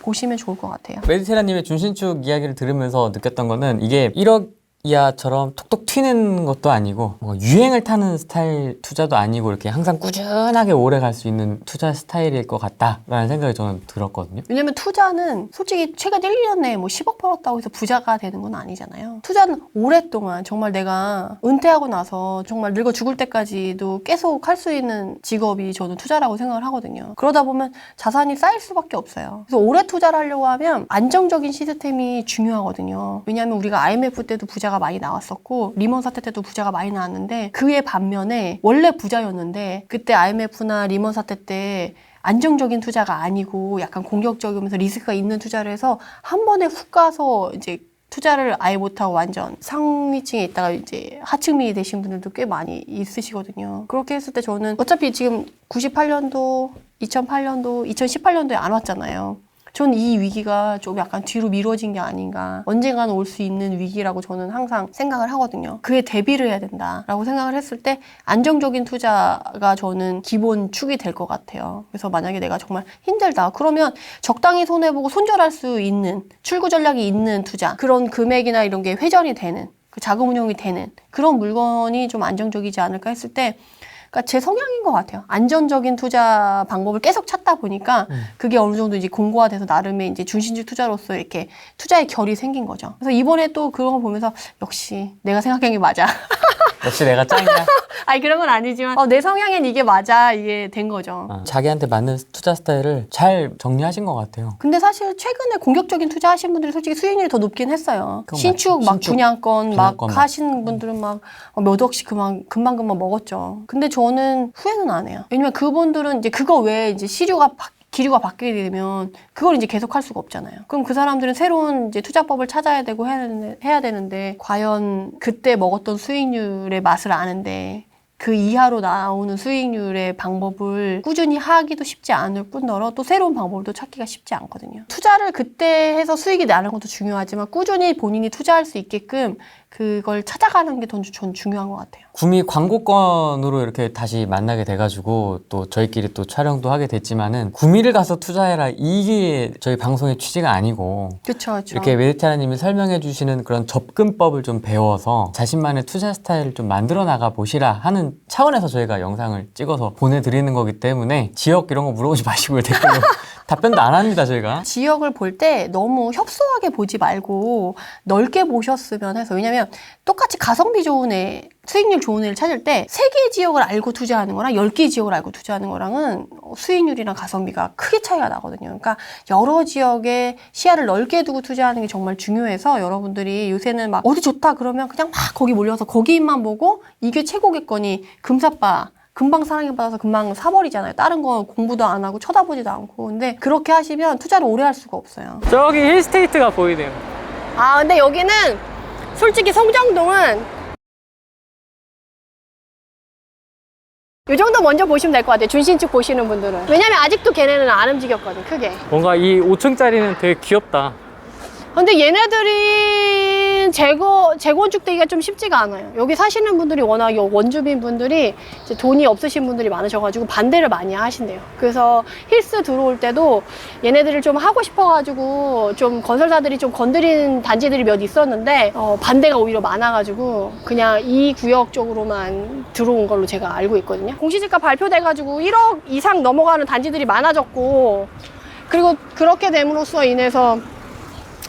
보시면 좋을 것 같아요. 메디테라님의 준신축 이야기를 들으면서 느꼈던 거는 이게 1억 이하처럼 톡톡 튀는 것도 아니고 뭔가 유행을 타는 스타일 투자도 아니고 이렇게 항상 꾸준하게 오래 갈 수 있는 투자 스타일일 것 같다라는 생각이 저는 들었거든요. 왜냐면 투자는 솔직히 최근 1, 2년 내에 뭐 10억 벌었다고 해서 부자가 되는 건 아니잖아요. 투자는 오랫동안 정말 내가 은퇴하고 나서 정말 늙어 죽을 때까지도 계속 할 수 있는 직업이 저는 투자라고 생각을 하거든요. 그러다 보면 자산이 쌓일 수밖에 없어요. 그래서 오래 투자를 하려고 하면 안정적인 시스템이 중요하거든요. 왜냐하면 우리가 IMF 때도 부자가 많이 나왔었고 리먼 사태 때도 부자가 많이 나왔는데 그의 반면에 원래 부자였는데 그때 IMF나 리먼 사태 때 안정적인 투자가 아니고 약간 공격적이면서 리스크가 있는 투자를 해서 한 번에 훅 가서 이제 투자를 아예 못하고 완전 상위층에 있다가 이제 하층민이 되신 분들도 꽤 많이 있으시거든요. 그렇게 했을 때 저는 어차피 지금 98년도, 2008년도, 2018년도에 안 왔잖아요. 전 이 위기가 좀 약간 뒤로 미뤄진 게 아닌가. 언젠가는 올 수 있는 위기라고 저는 항상 생각을 하거든요. 그에 대비를 해야 된다라고 생각을 했을 때 안정적인 투자가 저는 기본 축이 될 것 같아요. 그래서 만약에 내가 정말 힘들다. 그러면 적당히 손해보고 손절할 수 있는 출구 전략이 있는 투자. 그런 금액이나 이런 게 회전이 되는 그 자금 운용이 되는 그런 물건이 좀 안정적이지 않을까 했을 때 그러니까 제 성향인 것 같아요. 안전적인 투자 방법을 계속 찾다 보니까 그게 어느 정도 이제 공고화돼서 나름의 이제 준신주 투자로서 이렇게 투자의 결이 생긴 거죠. 그래서 이번에 또 그런 거 보면서 역시 내가 생각한 게 맞아. 역시 내가 짱이야. 아니 그런 건 아니지만 내 성향엔 이게 맞아 이게 된 거죠. 자기한테 맞는 투자 스타일을 잘 정리하신 것 같아요. 근데 사실 최근에 공격적인 투자하신 분들이 솔직히 수익률이 더 높긴 했어요. 그건 신축 맞죠. 막 신축, 분양권 막 분양권 하시는 분들은 막 몇 억씩 금방 먹었죠. 근데 저는 후회는 안 해요. 왜냐면 그분들은 이제 그거 외에 이제 기류가 바뀌게 되면 그걸 이제 계속 할 수가 없잖아요. 그럼 그 사람들은 새로운 이제 투자법을 찾아야 되고 해야 되는데 과연 그때 먹었던 수익률의 맛을 아는데 그 이하로 나오는 수익률의 방법을 꾸준히 하기도 쉽지 않을 뿐더러 또 새로운 방법을 또 찾기가 쉽지 않거든요. 투자를 그때 해서 수익이 나는 것도 중요하지만 꾸준히 본인이 투자할 수 있게끔 그걸 찾아가는 게 전 중요한 것 같아요. 구미 광고권으로 이렇게 다시 만나게 돼가지고 또 저희끼리 또 촬영도 하게 됐지만은 구미를 가서 투자해라 이게 저희 방송의 취지가 아니고 그렇죠. 이렇게 메디테라님이 설명해 주시는 그런 접근법을 좀 배워서 자신만의 투자 스타일을 좀 만들어 나가 보시라 하는 차원에서 저희가 영상을 찍어서 보내드리는 거기 때문에 지역 이런 거 물어보지 마시고요. 댓글로 답변도 안 합니다 저희가. 지역을 볼 때 너무 협소하게 보지 말고 넓게 보셨으면 해서. 왜냐면 똑같이 가성비 좋은 애, 수익률 좋은 애를 찾을 때 3개의 지역을 알고 투자하는 거랑 10개의 지역을 알고 투자하는 거랑은 수익률이랑 가성비가 크게 차이가 나거든요. 그러니까 여러 지역의 시야를 넓게 두고 투자하는 게 정말 중요해서 여러분들이 요새는 막 어디 좋다 그러면 그냥 막 거기 몰려서 거기만 보고 이게 최고겠거니 금사빠 금방 사랑해받아서 금방 사버리잖아요. 다른 거 공부도 안 하고 쳐다보지도 않고. 근데 그렇게 하시면 투자를 오래 할 수가 없어요. 저기 힐스테이트가 보이네요. 아 근데 여기는 솔직히 송정동은 이 정도 먼저 보시면 될 것 같아요. 준신축 보시는 분들은. 왜냐면 아직도 걔네는 안 움직였거든, 크게. 뭔가 이 5층짜리는 되게 귀엽다. 근데 얘네들이 재건축되기가 좀 쉽지가 않아요. 여기 사시는 분들이 워낙 원주민 분들이 이제 돈이 없으신 분들이 많으셔가지고 반대를 많이 하신대요. 그래서 힐스 들어올 때도 얘네들을 좀 하고 싶어가지고 좀 건설사들이 좀 건드린 단지들이 몇 있었는데 반대가 오히려 많아가지고 그냥 이 구역 쪽으로만 들어온 걸로 제가 알고 있거든요. 공시지가 발표돼가지고 1억 이상 넘어가는 단지들이 많아졌고 그리고 그렇게 됨으로써 인해서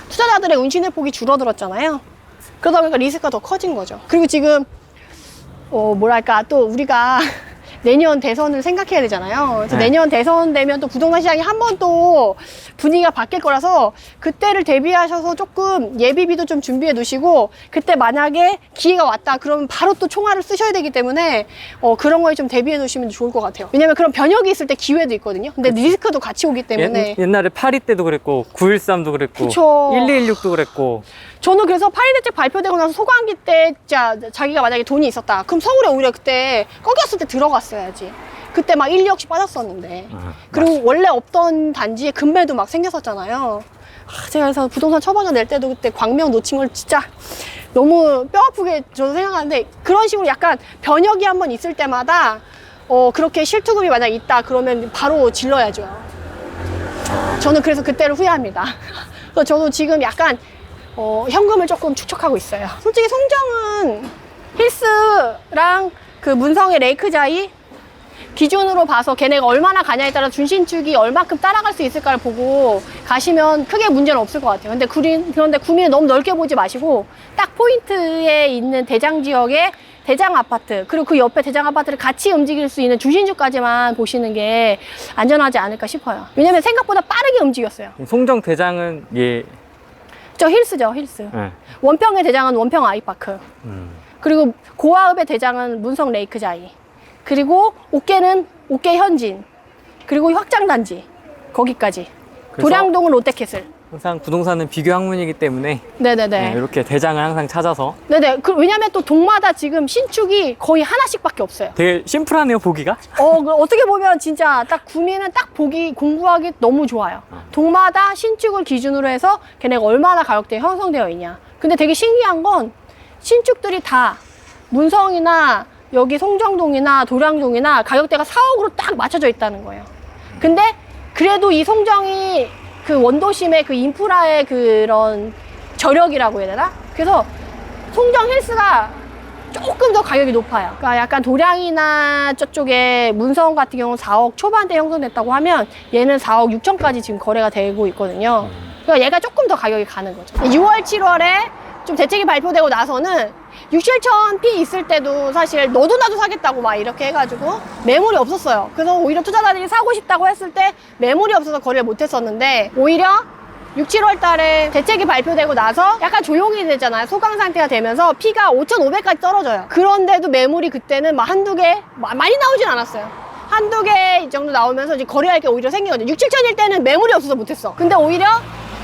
투자자들의 운신의 폭이 줄어들었잖아요. 그러다 보니까 리스크가 더 커진 거죠. 그리고 지금 뭐랄까 또 우리가 내년 대선을 생각해야 되잖아요. 그래서 내년 대선 되면 또 부동산 시장이 한 번 또 분위기가 바뀔 거라서 그때를 대비하셔서 조금 예비비도 좀 준비해 두시고 그때 만약에 기회가 왔다 그러면 바로 또 총알을 쓰셔야 되기 때문에 그런 거에 좀 대비해 두시면 좋을 것 같아요. 왜냐면 그런 변혁이 있을 때 기회도 있거든요. 근데 리스크도 같이 오기 때문에 옛날에 8.2 때도 그랬고 9.13도 그랬고 그쵸. 1216도 그랬고 저는 그래서 파리 대책 발표되고 나서 소강기 때 자기가 만약에 돈이 있었다. 그럼 서울에 오히려 그때 꺾였을 때 들어갔어야지. 그때 막 1, 2억씩 빠졌었는데. 그리고 원래 없던 단지에 금매도 막 생겼었잖아요. 제가 그래서 부동산 처방전 낼 때도 그때 광명 놓친 걸 진짜 너무 뼈 아프게 저도 생각하는데 그런 식으로 약간 변혁이 한번 있을 때마다 그렇게 실투급이 만약 있다 그러면 바로 질러야죠. 저는 그래서 그때를 후회합니다. 그래서 저도 지금 약간 현금을 조금 축적하고 있어요. 솔직히 송정은 힐스랑 그 문성의 레이크자이 기준으로 봐서 걔네가 얼마나 가냐에 따라 준신축이 얼마큼 따라갈 수 있을까를 보고 가시면 크게 문제는 없을 것 같아요. 그런데 구미는 너무 넓게 보지 마시고 딱 포인트에 있는 대장 지역의 대장 아파트 그리고 그 옆에 대장 아파트를 같이 움직일 수 있는 준신축까지만 보시는 게 안전하지 않을까 싶어요. 왜냐면 생각보다 빠르게 움직였어요. 송정 대장은 저 힐스죠, 힐스. 네. 원평의 대장은 원평 아이파크. 그리고 고아읍의 대장은 문성 레이크자이. 그리고 옥계는 옥계 현진. 그리고 확장단지. 거기까지. 도량동은 롯데캐슬. 항상 부동산은 비교 학문이기 때문에 네네네. 이렇게 대장을 항상 찾아서 네네. 왜냐면 또 동마다 지금 신축이 거의 하나씩밖에 없어요. 되게 심플하네요 보기가. 어떻게 보면 진짜 딱 구미는 딱 보기 공부하기 너무 좋아요. 동마다 신축을 기준으로 해서 걔네가 얼마나 가격대가 형성되어 있냐. 근데 되게 신기한 건 신축들이 다 문성이나 여기 송정동이나 도량동이나 가격대가 4억으로 딱 맞춰져 있다는 거예요. 근데 그래도 이 송정이 그 원도심의 그 인프라의 그런 저력이라고 해야 되나? 그래서 송정 힐스가 조금 더 가격이 높아요. 그러니까 약간 도량이나 저쪽에 문성 같은 경우는 4억 초반대 형성됐다고 하면 얘는 4억 6천까지 지금 거래가 되고 있거든요. 그러니까 얘가 조금 더 가격이 가는 거죠. 6월, 7월에 좀 대책이 발표되고 나서는 6, 7천 피 있을 때도 사실 너도 나도 사겠다고 막 이렇게 해가지고 매물이 없었어요. 그래서 오히려 투자자들이 사고 싶다고 했을 때 매물이 없어서 거래를 못 했었는데, 오히려 6, 7월 달에 대책이 발표되고 나서 약간 조용히 되잖아요. 소강 상태가 되면서 피가 5,500까지 떨어져요. 그런데도 매물이 그때는 막 한두 개, 많이 나오진 않았어요. 한두 개 이 정도 나오면서 이제 거래할 게 오히려 생기거든요. 6, 7천일 때는 매물이 없어서 못했어. 근데 오히려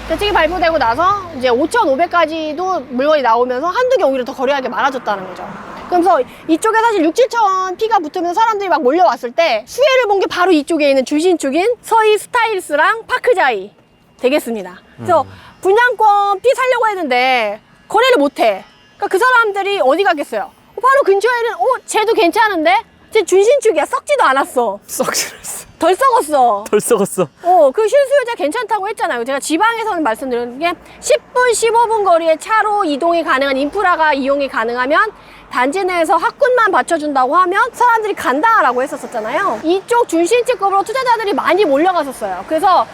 대책이 발표되고 나서 이제 5,500까지도 물건이 나오면서 한두 개 오히려 더 거래할 게 많아졌다는 거죠. 그래서 이쪽에 사실 6, 7천 피가 붙으면서 사람들이 막 몰려왔을 때 수혜를 본 게 바로 이쪽에 있는 주신축인 서희 스타일스랑 파크자이 되겠습니다. 그래서 분양권 피 살려고 했는데 거래를 못해. 그러니까 그 사람들이 어디 가겠어요? 바로 근처에는 쟤도 괜찮은데? 쟤 준신축이야. 썩지도 않았어. 썩지렸어. 덜 썩었어. 덜 썩었어. 그 실수요자 괜찮다고 했잖아요. 제가 지방에서는 말씀드리는 게 10분, 15분 거리에 차로 이동이 가능한 인프라가 이용이 가능하면 단지 내에서 학군만 받쳐준다고 하면 사람들이 간다라고 했었잖아요. 이쪽 준신축급으로 투자자들이 많이 몰려갔었어요. 그래서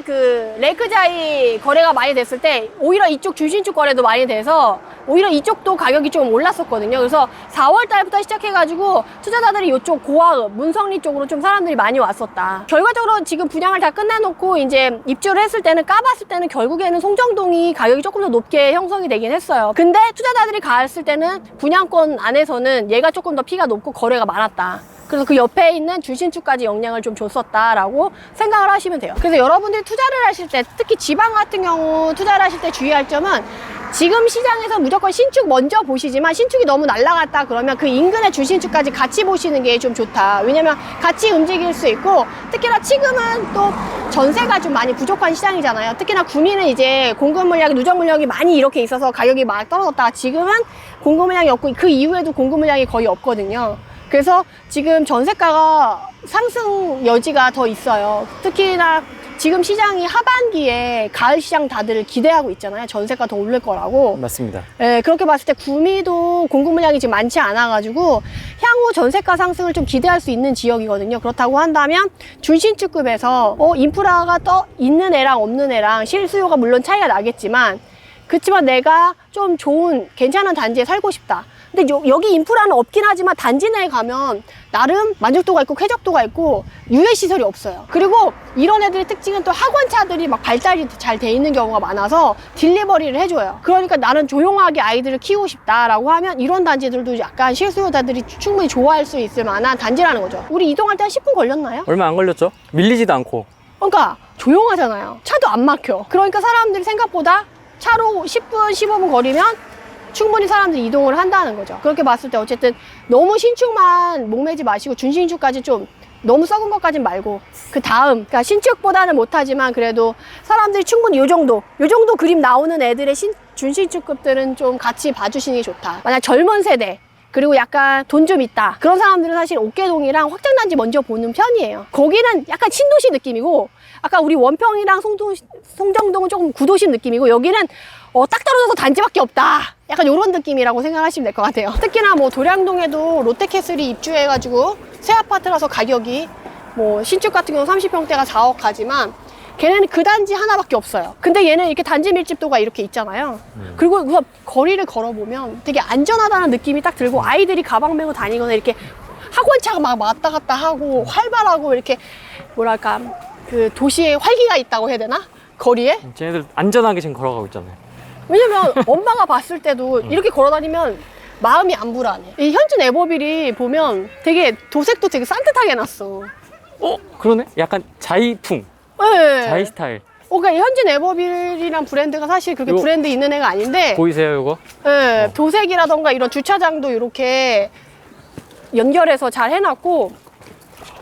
그 레이크자이 거래가 많이 됐을 때 오히려 이쪽 준신축 거래도 많이 돼서 오히려 이쪽도 가격이 좀 올랐었거든요. 그래서 4월 달부터 시작해가지고 투자자들이 이쪽 고아읍, 문성리 쪽으로 좀 사람들이 많이 왔었다. 결과적으로 지금 분양을 다 끝내놓고 이제 입주를 했을 때는 까봤을 때는 결국에는 송정동이 가격이 조금 더 높게 형성이 되긴 했어요. 근데 투자자들이 갔을 때는 분양권 안에서는 얘가 조금 더 피가 높고 거래가 많았다. 그래서 그 옆에 있는 주신축까지 영향을 좀 줬었다라고 생각을 하시면 돼요. 그래서 여러분들이 투자를 하실 때, 특히 지방 같은 경우 투자를 하실 때 주의할 점은 지금 시장에서 무조건 신축 먼저 보시지만 신축이 너무 날라갔다 그러면 그 인근의 주신축까지 같이 보시는 게 좀 좋다. 왜냐면 같이 움직일 수 있고, 특히나 지금은 또 전세가 좀 많이 부족한 시장이잖아요. 특히나 구미는 이제 공급 물량이, 누적 물량이 많이 이렇게 있어서 가격이 막 떨어졌다가 지금은 공급 물량이 없고 그 이후에도 공급 물량이 거의 없거든요. 그래서 지금 전세가가 상승 여지가 더 있어요. 특히나 지금 시장이 하반기에 가을 시장 다들 기대하고 있잖아요. 전세가 더 오를 거라고. 맞습니다. 네, 그렇게 봤을 때 구미도 공급 물량이 지금 많지 않아가지고 향후 전세가 상승을 좀 기대할 수 있는 지역이거든요. 그렇다고 한다면 준신축급에서 인프라가 떠 있는 애랑 없는 애랑 실수요가 물론 차이가 나겠지만, 그렇지만 내가 좀 좋은 괜찮은 단지에 살고 싶다. 근데 여기 인프라는 없긴 하지만 단지 내에 가면 나름 만족도가 있고 쾌적도가 있고 유해시설이 없어요. 그리고 이런 애들의 특징은 또 학원차들이 막 발달이 잘 돼 있는 경우가 많아서 딜리버리를 해줘요. 그러니까 나는 조용하게 아이들을 키우고 싶다라고 하면 이런 단지들도 약간 실수요자들이 충분히 좋아할 수 있을 만한 단지라는 거죠. 우리 이동할 때 한 10분 걸렸나요? 얼마 안 걸렸죠? 밀리지도 않고. 그러니까 조용하잖아요. 차도 안 막혀. 그러니까 사람들이 생각보다 차로 10분, 15분 거리면 충분히 사람들이 이동을 한다는 거죠. 그렇게 봤을 때 어쨌든 너무 신축만 목매지 마시고 준신축까지 좀 너무 썩은 것까진 말고 그 다음, 그러니까 신축보다는 못하지만 그래도 사람들이 충분히 요 정도 그림 나오는 애들의 준신축급들은 좀 같이 봐주시는 게 좋다. 만약 젊은 세대 그리고 약간 돈 좀 있다 그런 사람들은 사실 옥계동이랑 확장단지 먼저 보는 편이에요. 거기는 약간 신도시 느낌이고, 아까 우리 원평이랑 송정동은 조금 구도심 느낌이고, 여기는 딱 떨어져서 단지밖에 없다. 약간 이런 느낌이라고 생각하시면 될 것 같아요. 특히나 뭐 도량동에도 롯데캐슬이 입주해가지고 새 아파트라서 가격이 뭐 신축 같은 경우 30평대가 4억 가지만 걔네는 그 단지 하나밖에 없어요. 근데 얘는 이렇게 단지 밀집도가 이렇게 있잖아요. 그리고 우선 거리를 걸어보면 되게 안전하다는 느낌이 딱 들고, 아이들이 가방 메고 다니거나 이렇게 학원차가 막 왔다 갔다 하고 활발하고 이렇게 뭐랄까 그 도시에 활기가 있다고 해야 되나? 거리에? 쟤네들 안전하게 지금 걸어가고 있잖아요. 왜냐면 엄마가 봤을 때도 이렇게 걸어다니면 마음이 안 불안해. 이 현준 에버빌이 보면 되게 도색도 되게 산뜻하게 해놨어. 그러네? 약간 자이풍. 네. 자이 스타일. 그러니까 이 현준 에버빌이란 브랜드가 사실 그렇게 요- 브랜드 있는 애가 아닌데, 보이세요, 이거? 네, 도색이라던가 이런 주차장도 이렇게 연결해서 잘 해놨고,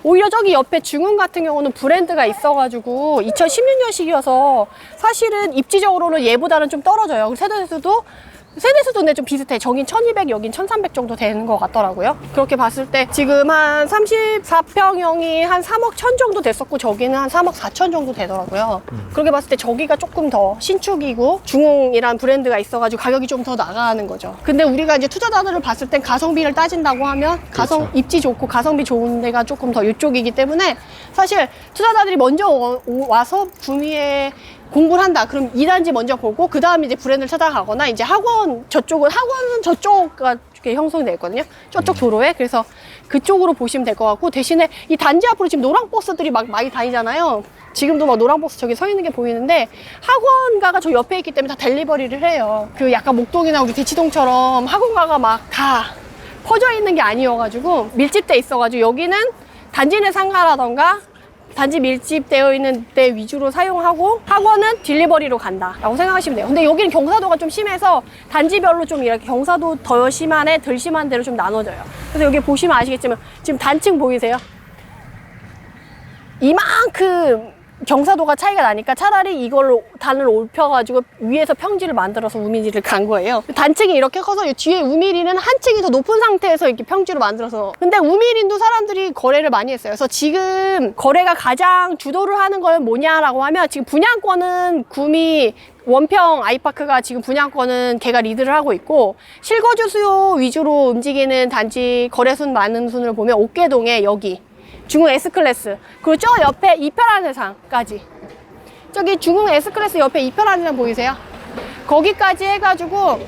오히려 저기 옆에 중흥 같은 경우는 브랜드가 있어가지고 2016년식이어서 사실은 입지적으로는 얘보다는 좀 떨어져요. 세대수도 근데 좀 비슷해. 저긴 1200, 여긴 1300 정도 되는 것 같더라고요. 그렇게 봤을 때 지금 한 34평형이 한 3억 1000 정도 됐었고, 저기는 한 3억 4천 정도 되더라고요. 그렇게 봤을 때 저기가 조금 더 신축이고 중흥이란 브랜드가 있어가지고 가격이 좀 더 나가는 거죠. 근데 우리가 이제 투자자들을 봤을 땐 가성비를 따진다고 하면 입지 좋고 가성비 좋은 데가 조금 더 이쪽이기 때문에 사실 투자자들이 먼저 와서 구미에 공부를 한다. 그럼 2단지 먼저 보고 그 다음에 이제 브랜드를 찾아가거나 이제 학원은 저쪽가 이렇게 형성되어 있거든요. 저쪽 도로에. 그래서 그쪽으로 보시면 될 것 같고 대신에 이 단지 앞으로 지금 노랑 버스들이 막 많이 다니잖아요. 지금도 막 노랑 버스 저기 서 있는 게 보이는데 학원가가 저 옆에 있기 때문에 다 델리버리를 해요. 그 약간 목동이나 우리 대치동처럼 학원가가 막 다 퍼져 있는 게 아니어가지고 밀집돼 있어가지고 여기는 단지 내 상가라던가 단지 밀집되어 있는 데 위주로 사용하고 학원은 딜리버리로 간다 라고 생각하시면 돼요. 근데 여기는 경사도가 좀 심해서 단지별로 좀 이렇게 경사도 더 심한 애, 덜 심한 데로 좀 나눠져요. 그래서 여기 보시면 아시겠지만 지금 단층 보이세요? 이만큼 경사도가 차이가 나니까 차라리 이걸로 단을 올펴가지고 위에서 평지를 만들어서 우미리를 간 거예요. 단층이 이렇게 커서 이 뒤에 우미리는 한 층이 더 높은 상태에서 이렇게 평지로 만들어서. 근데 우미리도 사람들이 거래를 많이 했어요. 그래서 지금 거래가 가장 주도를 하는 건 뭐냐라고 하면 지금 분양권은 구미 원평 아이파크가 지금 분양권은 걔가 리드를 하고 있고 실거주 수요 위주로 움직이는 단지 거래순 많은 순을 보면 옥계동에 여기 중흥 S클래스 그리고 저 옆에 이편한 세상까지 저기 중흥 S클래스 옆에 이편한 세상 보이세요? 거기까지 해가지고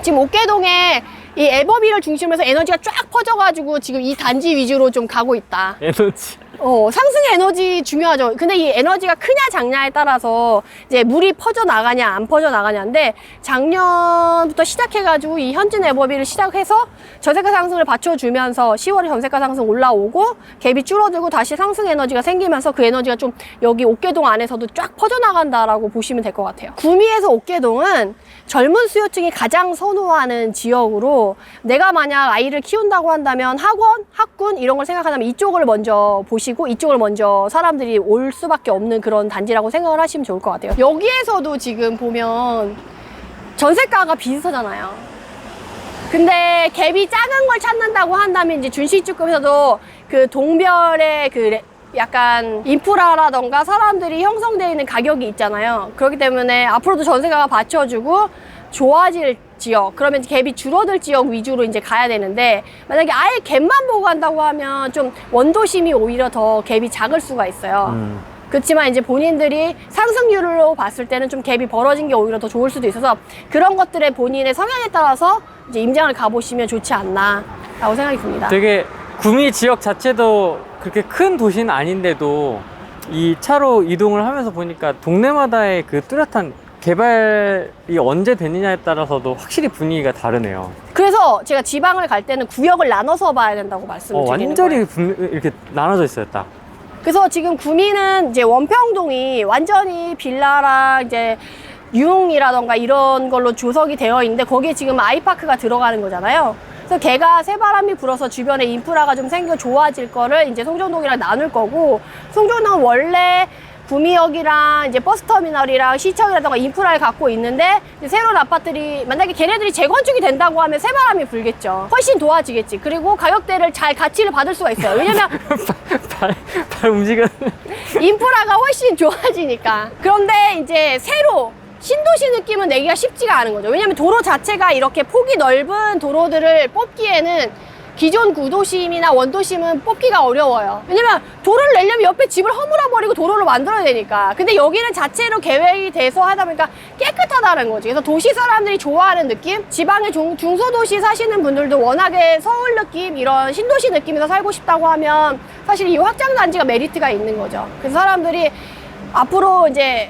지금 옥계동에 이 에버비를 중심으로 해서 에너지가 쫙 퍼져가지고 지금 이 단지 위주로 좀 가고 있다. 에너지. 상승의 에너지 중요하죠. 근데 이 에너지가 크냐 작냐에 따라서 이제 물이 퍼져 나가냐 안 퍼져 나가냐인데 작년부터 시작해가지고 이 현진 에버비를 시작해서 저세가 상승을 받쳐주면서 10월에 전세가 상승 올라오고 갭이 줄어들고 다시 상승 에너지가 생기면서 그 에너지가 좀 여기 옥계동 안에서도 쫙 퍼져 나간다라고 보시면 될 것 같아요. 구미에서 옥계동은 젊은 수요층이 가장 선호하는 지역으로 내가 만약 아이를 키운다고 한다면 학원, 학군 이런 걸 생각한다면 이쪽을 먼저 보시고 이쪽을 먼저 사람들이 올 수밖에 없는 그런 단지라고 생각을 하시면 좋을 것 같아요. 여기에서도 지금 보면 전세가가 비슷하잖아요. 근데 갭이 작은 걸 찾는다고 한다면 이제 준시주급에서도 그 동별의 그 약간 인프라라던가 사람들이 형성되어 있는 가격이 있잖아요. 그렇기 때문에 앞으로도 전세가가 받쳐주고 좋아질 지역, 그러면 갭이 줄어들 지역 위주로 이제 가야 되는데 만약에 아예 갭만 보고 간다고 하면 좀 원도심이 오히려 더 갭이 작을 수가 있어요. 그렇지만 이제 본인들이 상승률로 봤을 때는 좀 갭이 벌어진 게 오히려 더 좋을 수도 있어서 그런 것들의 본인의 성향에 따라서 이제 임장을 가보시면 좋지 않나 라고 생각이 듭니다. 되게 구미 지역 자체도 그렇게 큰 도시는 아닌데도 이 차로 이동을 하면서 보니까 동네마다의 그 뚜렷한 개발이 언제 되느냐에 따라서도 확실히 분위기가 다르네요. 그래서 제가 지방을 갈 때는 구역을 나눠서 봐야 된다고 말씀을 드리는 거예요. 완전히 이렇게 나눠져 있어요, 딱. 그래서 지금 구미는 이제 원평동이 완전히 빌라랑 이제 유흥이라던가 이런 걸로 조성이 되어 있는데 거기에 지금 아이파크가 들어가는 거잖아요. 그래서 걔가 새바람이 불어서 주변에 인프라가 좀 생겨 좋아질 거를 이제 송정동이랑 나눌 거고 송정동은 원래 구미역이랑 이제 버스터미널이랑 시청이라던가 인프라를 갖고 있는데 이제 새로운 아파트들이 만약에 걔네들이 재건축이 된다고 하면 새바람이 불겠죠. 훨씬 도와지겠지. 그리고 가격대를 잘 가치를 받을 수가 있어요. 왜냐면 발 움직여. 인프라가 훨씬 좋아지니까. 그런데 이제 새로 신도시 느낌은 내기가 쉽지가 않은 거죠. 왜냐면 도로 자체가 이렇게 폭이 넓은 도로들을 뽑기에는 기존 구도심이나 원도심은 뽑기가 어려워요. 왜냐면 도로를 내려면 옆에 집을 허물어버리고 도로를 만들어야 되니까. 근데 여기는 자체로 계획이 돼서 하다 보니까 깨끗하다는 거지. 그래서 도시 사람들이 좋아하는 느낌? 지방의 중소도시 사시는 분들도 워낙에 서울 느낌, 이런 신도시 느낌에서 살고 싶다고 하면 사실 이 확장단지가 메리트가 있는 거죠. 그래서 사람들이 앞으로 이제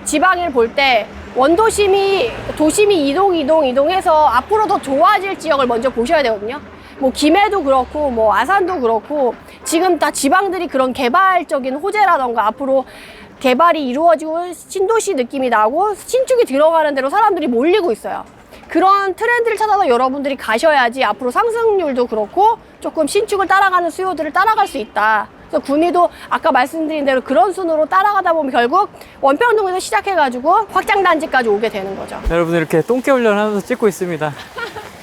지방을 볼 때 원도심이, 도심이 이동해서 앞으로 더 좋아질 지역을 먼저 보셔야 되거든요. 뭐 김해도 그렇고 뭐 아산도 그렇고 지금 다 지방들이 그런 개발적인 호재라던가 앞으로 개발이 이루어지고 신도시 느낌이 나고 신축이 들어가는 대로 사람들이 몰리고 있어요. 그런 트렌드를 찾아서 여러분들이 가셔야지 앞으로 상승률도 그렇고 조금 신축을 따라가는 수요들을 따라갈 수 있다. 그래서 구미도 아까 말씀드린 대로 그런 순으로 따라가다 보면 결국 원평동에서 시작해가지고 확장단지까지 오게 되는 거죠. 여러분 이렇게 똥개 훈련하면서 찍고 있습니다.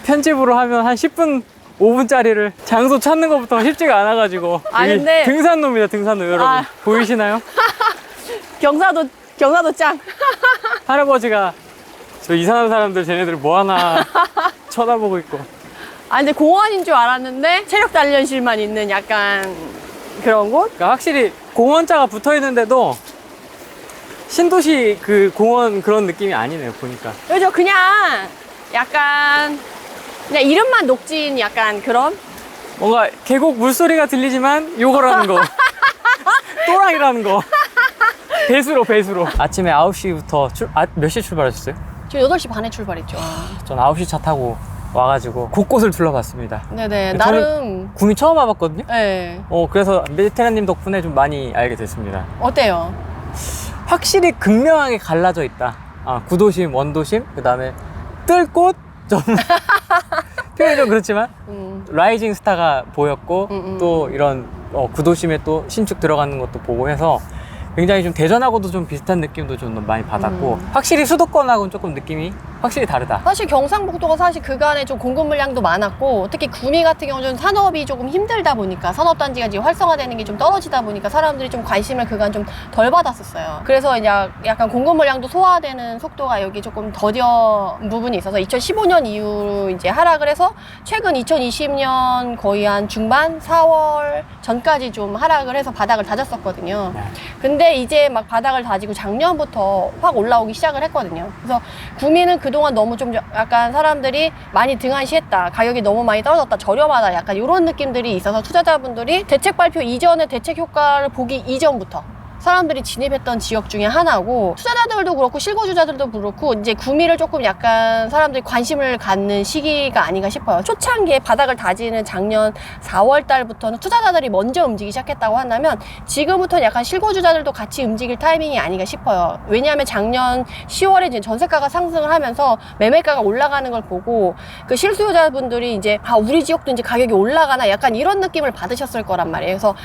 편집으로 하면 한 10분 5분짜리를 장소 찾는 것부터 쉽지가 않아가지고. 아, 여기 근데 등산로입니다, 등산로. 여러분 아. 보이시나요? 경사도 짱. 할아버지가 저 이상한 사람들 쟤네들 뭐하나 쳐다보고 있고. 아 근데 공원인 줄 알았는데 체력 단련실만 있는 약간 그런 곳? 그러니까 확실히 공원자가 붙어 있는데도 신도시 그 공원 그런 느낌이 아니네요, 보니까. 그죠? 그냥 약간 그냥 이름만 녹진 약간 그런. 뭔가 계곡 물소리가 들리지만 요거라는 거. 또랑이라는 거. 배수로. 아침에 9시부터 몇 시에 출발하셨어요? 지금 8시 반에 출발했죠. 전 9시 차 타고 와가지고 곳곳을 둘러봤습니다. 네네. 저는- 나름. 구미 처음 와봤거든요? 네. 그래서 메디테라님 덕분에 좀 많이 알게 됐습니다. 어때요? 확실히 극명하게 갈라져 있다. 구도심, 원도심, 그 다음에 뜰꽃? 좀 표현이 좀 그렇지만 라이징 스타가 보였고 또 이런 구도심에 또 신축 들어가는 것도 보고 해서 굉장히 좀 대전하고도 좀 비슷한 느낌도 좀 많이 받았고 확실히 수도권하고는 조금 느낌이 확실히 다르다. 사실 경상북도가 사실 그간에 좀 공급 물량도 많았고 특히 구미 같은 경우는 산업이 조금 힘들다 보니까 산업단지가 이제 활성화되는 게 좀 떨어지다 보니까 사람들이 좀 관심을 그간 좀 덜 받았었어요. 그래서 이제 약간 공급 물량도 소화되는 속도가 여기 조금 더뎌 부분이 있어서 2015년 이후로 이제 하락을 해서 최근 2020년 거의 한 중반 4월 전까지 좀 하락을 해서 바닥을 다졌었거든요. 네. 근데 이제 막 바닥을 다지고 작년부터 확 올라오기 시작을 했거든요. 그래서 구미는 그동안 너무 좀 약간 사람들이 많이 등한시했다. 가격이 너무 많이 떨어졌다. 저렴하다. 약간 이런 느낌들이 있어서 투자자분들이 대책 발표 이전의 대책 효과를 보기 이전부터 사람들이 진입했던 지역 중에 하나고 투자자들도 그렇고 실거주자들도 그렇고 이제 구미를 조금 약간 사람들이 관심을 갖는 시기가 아닌가 싶어요. 초창기에 바닥을 다지는 작년 4월 달부터는 투자자들이 먼저 움직이기 시작했다고 한다면 지금부터는 약간 실거주자들도 같이 움직일 타이밍이 아닌가 싶어요. 왜냐하면 작년 10월에 이제 전세가가 상승을 하면서 매매가가 올라가는 걸 보고 그 실수요자분들이 이제 우리 지역도 이제 가격이 올라가나 약간 이런 느낌을 받으셨을 거란 말이에요. 그래서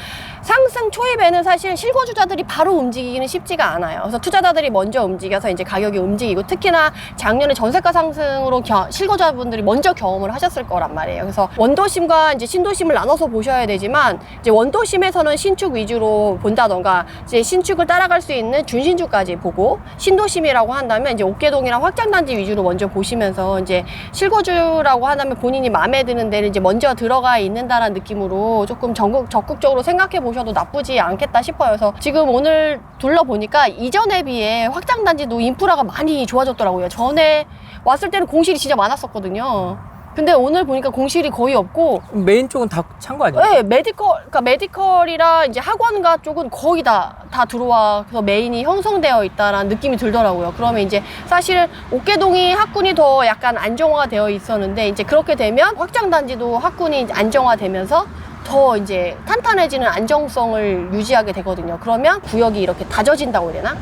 상승 초입에는 사실 실거주자들이 바로 움직이기는 쉽지가 않아요. 그래서 투자자들이 먼저 움직여서 이제 가격이 움직이고 특히나 작년에 전세가 상승으로 실거주자분들이 먼저 경험을 하셨을 거란 말이에요. 그래서 원도심과 이제 신도심을 나눠서 보셔야 되지만 이제 원도심에서는 신축 위주로 본다던가 이제 신축을 따라갈 수 있는 준신축까지 보고 신도심이라고 한다면 이제 옥계동이랑 확장단지 위주로 먼저 보시면서 이제 실거주라고 한다면 본인이 마음에 드는 데를 이제 먼저 들어가 있는다라는 느낌으로 조금 적극적으로 생각해 보셔도 나쁘지 않겠다 싶어요. 그래서 지금 오늘 둘러보니까 이전에 비해 확장단지도 인프라가 많이 좋아졌더라고요. 전에 왔을 때는 공실이 진짜 많았었거든요. 근데 오늘 보니까 공실이 거의 없고 메인 쪽은 다 찬 거 아니에요? 네, 그러니까 메디컬이랑 이제 학원가 쪽은 거의 다 들어와 그래서 메인이 형성되어 있다라는 느낌이 들더라고요. 그러면 이제 사실 옥계동이 학군이 더 약간 안정화가 되어 있었는데 이제 그렇게 되면 확장단지도 학군이 안정화되면서 더 이제 탄탄해지는 안정성을 유지하게 되거든요. 그러면 구역이 이렇게 다져진다고 해야 되나?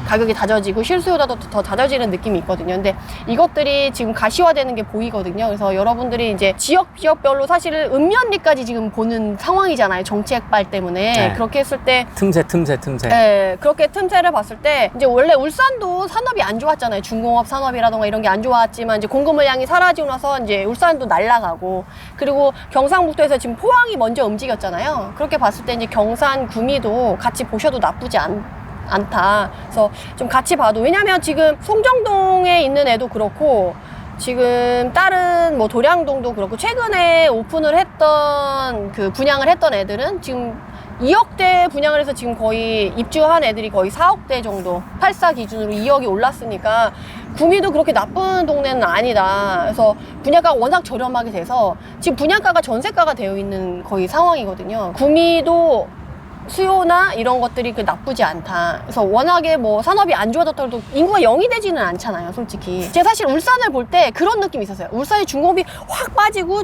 가격이 다져지고 실수요자도 더 다져지는 느낌이 있거든요. 근데 이것들이 지금 가시화되는 게 보이거든요. 그래서 여러분들이 이제 지역별로 사실 읍면리까지 지금 보는 상황이잖아요. 정책발 때문에. 네. 그렇게 했을 때 틈새. 네, 그렇게 틈새를 봤을 때 이제 원래 울산도 산업이 안 좋았잖아요. 중공업 산업이라던가 이런 게 안 좋았지만 이제 공급 물량이 사라지고 나서 이제 울산도 날아가고 그리고 경상북도에서 지금 포항이 먼저 움직였잖아요. 그렇게 봤을 때 이제 경산, 구미도 같이 보셔도 나쁘지 않다. 그래서 좀 같이 봐도 왜냐면 지금 송정동에 있는 애도 그렇고 지금 다른 뭐 도량동도 그렇고 최근에 오픈을 했던 그 분양을 했던 애들은 지금 2억대 분양을 해서 지금 거의 입주한 애들이 거의 4억대 정도 84 기준으로 2억이 올랐으니까 구미도 그렇게 나쁜 동네는 아니다. 그래서 분양가가 워낙 저렴하게 돼서 지금 분양가가 전세가가 되어 있는 거의 상황이거든요. 구미도 수요나 이런 것들이 그 나쁘지 않다. 그래서 워낙에 뭐 산업이 안 좋아졌더라도 인구가 0이 되지는 않잖아요, 솔직히. 제가 사실 울산을 볼 때 그런 느낌이 있었어요. 울산이 중공업이 확 빠지고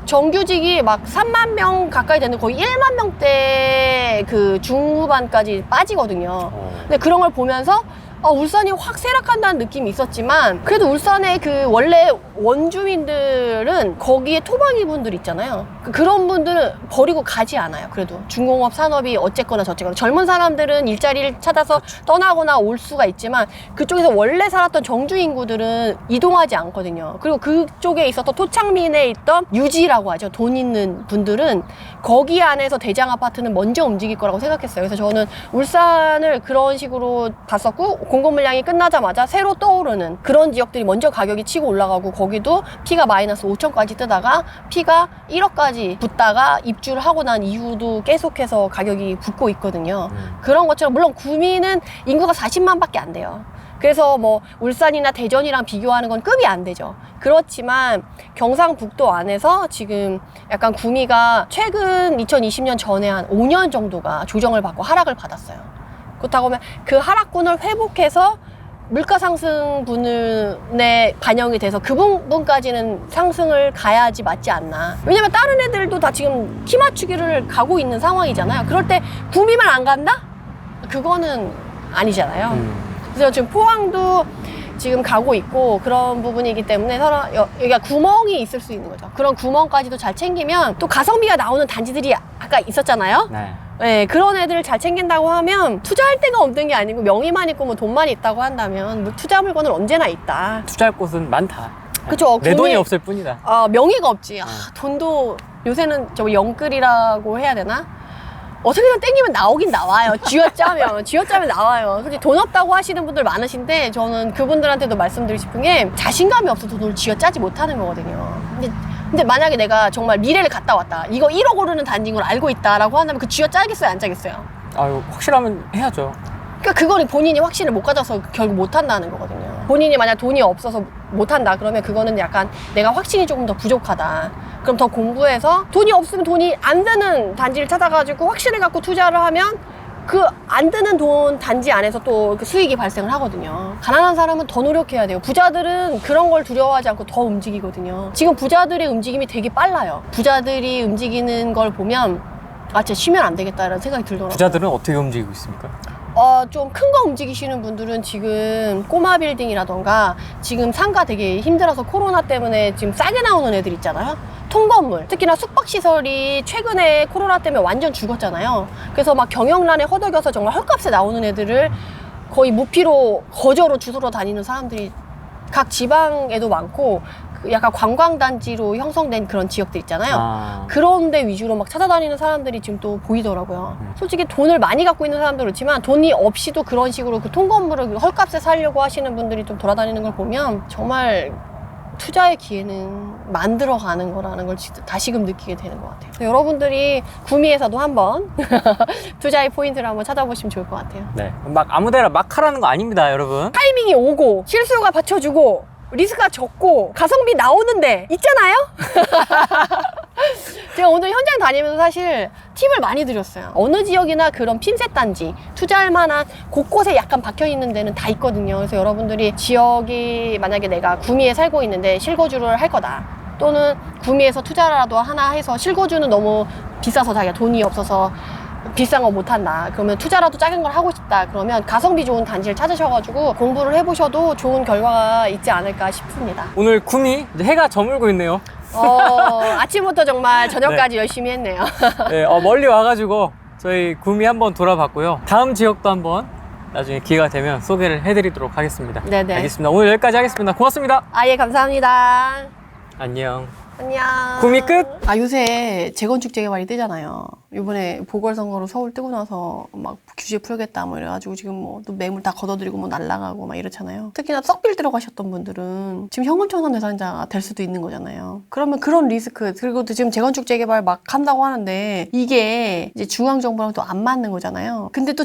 정규직이 막 3만 명 가까이 되는 거의 1만 명대 그 중후반까지 빠지거든요. 근데 그런 걸 보면서 울산이 확 쇠락한다는 느낌이 있었지만 그래도 울산의 그 원래 원주민들은 거기에 토박이 분들 있잖아요. 그런 분들은 버리고 가지 않아요. 그래도 중공업 산업이 어쨌거나 저쨌거나 젊은 사람들은 일자리를 찾아서 떠나거나 올 수가 있지만 그쪽에서 원래 살았던 정주 인구들은 이동하지 않거든요. 그리고 그쪽에 있어서 토착민에 있던 유지라고 하죠. 돈 있는 분들은 거기 안에서 대장 아파트는 먼저 움직일 거라고 생각했어요. 그래서 저는 울산을 그런 식으로 봤었고 공급 물량이 끝나자마자 새로 떠오르는 그런 지역들이 먼저 가격이 치고 올라가고 거기도 P가 마이너스 5천까지 뜨다가 P가 1억까지 붙다가 입주를 하고 난 이후도 계속해서 가격이 붙고 있거든요. 그런 것처럼 물론 구미는 인구가 40만밖에 안 돼요. 그래서 뭐 울산이나 대전이랑 비교하는 건 급이 안 되죠. 그렇지만 경상북도 안에서 지금 약간 구미가 최근 2020년 전에 한 5년 정도가 조정을 받고 하락을 받았어요. 그렇다고 하면 그 하락분을 회복해서 물가 상승분에 반영이 돼서 그 부분까지는 상승을 가야지 맞지 않나. 왜냐면 다른 애들도 다 지금 키 맞추기를 가고 있는 상황이잖아요. 그럴 때 구미만 안 간다? 그거는 아니잖아요. 그래서 지금 포항도 지금 가고 있고 그런 부분이기 때문에 서로 여기가 구멍이 있을 수 있는 거죠. 그런 구멍까지도 잘 챙기면 또 가성비가 나오는 단지들이 아까 있었잖아요. 네. 네, 그런 애들을 잘 챙긴다고 하면 투자할 데가 없는 게 아니고 명의만 있고 뭐 돈만 있다고 한다면 뭐 투자 물건은 언제나 있다. 투자할 곳은 많다. 그쵸. 내 돈이 없을 뿐이다. 명의가 없지. 돈도 요새는 저 영끌이라고 해야 되나? 어떻게든 땡기면 나오긴 나와요. 쥐어짜면 나와요. 솔직히 돈 없다고 하시는 분들 많으신데 저는 그분들한테도 말씀드리고 싶은 게 자신감이 없어서 돈을 쥐어짜지 못하는 거거든요. 근데 만약에 내가 정말 미래를 갔다 왔다. 이거 1억 오르는 단지인 걸 알고 있다라고 한다면 그 쥐어짜겠어요? 안 짜겠어요? 아유, 확실하면 해야죠. 그러니까 그거는 본인이 확신을 못 가져서 결국 못 한다는 거거든요. 본인이 만약 돈이 없어서 못 한다 그러면 그거는 약간 내가 확신이 조금 더 부족하다. 그럼 더 공부해서 돈이 없으면 돈이 안 드는 단지를 찾아가지고 확신을 갖고 투자를 하면 그 안 드는 돈 단지 안에서 또 그 수익이 발생을 하거든요. 가난한 사람은 더 노력해야 돼요. 부자들은 그런 걸 두려워하지 않고 더 움직이거든요. 지금 부자들의 움직임이 되게 빨라요. 부자들이 움직이는 걸 보면 아 진짜 쉬면 안 되겠다라는 생각이 들더라고요. 부자들은 어떻게 움직이고 있습니까? 좀 큰 거 움직이시는 분들은 지금 꼬마 빌딩이라던가 지금 상가 되게 힘들어서 코로나 때문에 지금 싸게 나오는 애들 있잖아요. 통건물, 특히나 숙박시설이 최근에 코로나 때문에 완전 죽었잖아요. 그래서 막 경영난에 허덕여서 정말 헐값에 나오는 애들을 거의 무피로 거저로 주소로 다니는 사람들이 각 지방에도 많고 그 약간 관광단지로 형성된 그런 지역들 있잖아요. 그런 데 위주로 막 찾아다니는 사람들이 지금 또 보이더라고요. 솔직히 돈을 많이 갖고 있는 사람도 그렇지만 돈이 없이도 그런 식으로 그 통건물을 헐값에 살려고 하시는 분들이 좀 돌아다니는 걸 보면 정말 투자의 기회는 만들어가는 거라는 걸 진짜 다시금 느끼게 되는 것 같아요. 여러분들이 구미에서도 한번 투자의 포인트를 한번 찾아보시면 좋을 것 같아요. 네. 막 아무데나 막 하라는 거 아닙니다, 여러분. 타이밍이 오고 실수요가 받쳐주고 리스크가 적고 가성비 나오는데 있잖아요? 제가 오늘 현장 다니면서 사실 팁을 많이 드렸어요. 어느 지역이나 그런 핀셋 단지 투자할 만한 곳곳에 약간 박혀있는 데는 다 있거든요. 그래서 여러분들이 지역이 만약에 내가 구미에 살고 있는데 실거주를 할 거다 또는 구미에서 투자라도 하나 해서 실거주는 너무 비싸서 자기가 돈이 없어서 비싼 거 못한다 그러면 투자라도 작은 걸 하고 싶다 그러면 가성비 좋은 단지를 찾으셔가지고 공부를 해보셔도 좋은 결과가 있지 않을까 싶습니다. 오늘 구미 이제 해가 저물고 있네요. 아침부터 정말 저녁까지 열심히 했네요. 네, 멀리 와가지고 저희 구미 한번 돌아봤고요. 다음 지역도 한번 나중에 기회가 되면 소개를 해드리도록 하겠습니다. 네네. 알겠습니다. 오늘 여기까지 하겠습니다. 고맙습니다. 예, 감사합니다. 안녕. 안녕. 구미 끝. 요새 재건축 재개발이 뜨잖아요. 이번에 보궐선거로 서울 뜨고 나서 막 규제 풀겠다 뭐 이래가지고 지금 뭐 또 매물 다 걷어들이고 뭐 날라가고 막 이렇잖아요. 특히나 썩빌 들어가셨던 분들은 지금 현금청산 대상자가 될 수도 있는 거잖아요. 그러면 그런 리스크 그리고 또 지금 재건축 재개발 막 한다고 하는데 이게 이제 중앙정부랑 또 안 맞는 거잖아요. 근데 또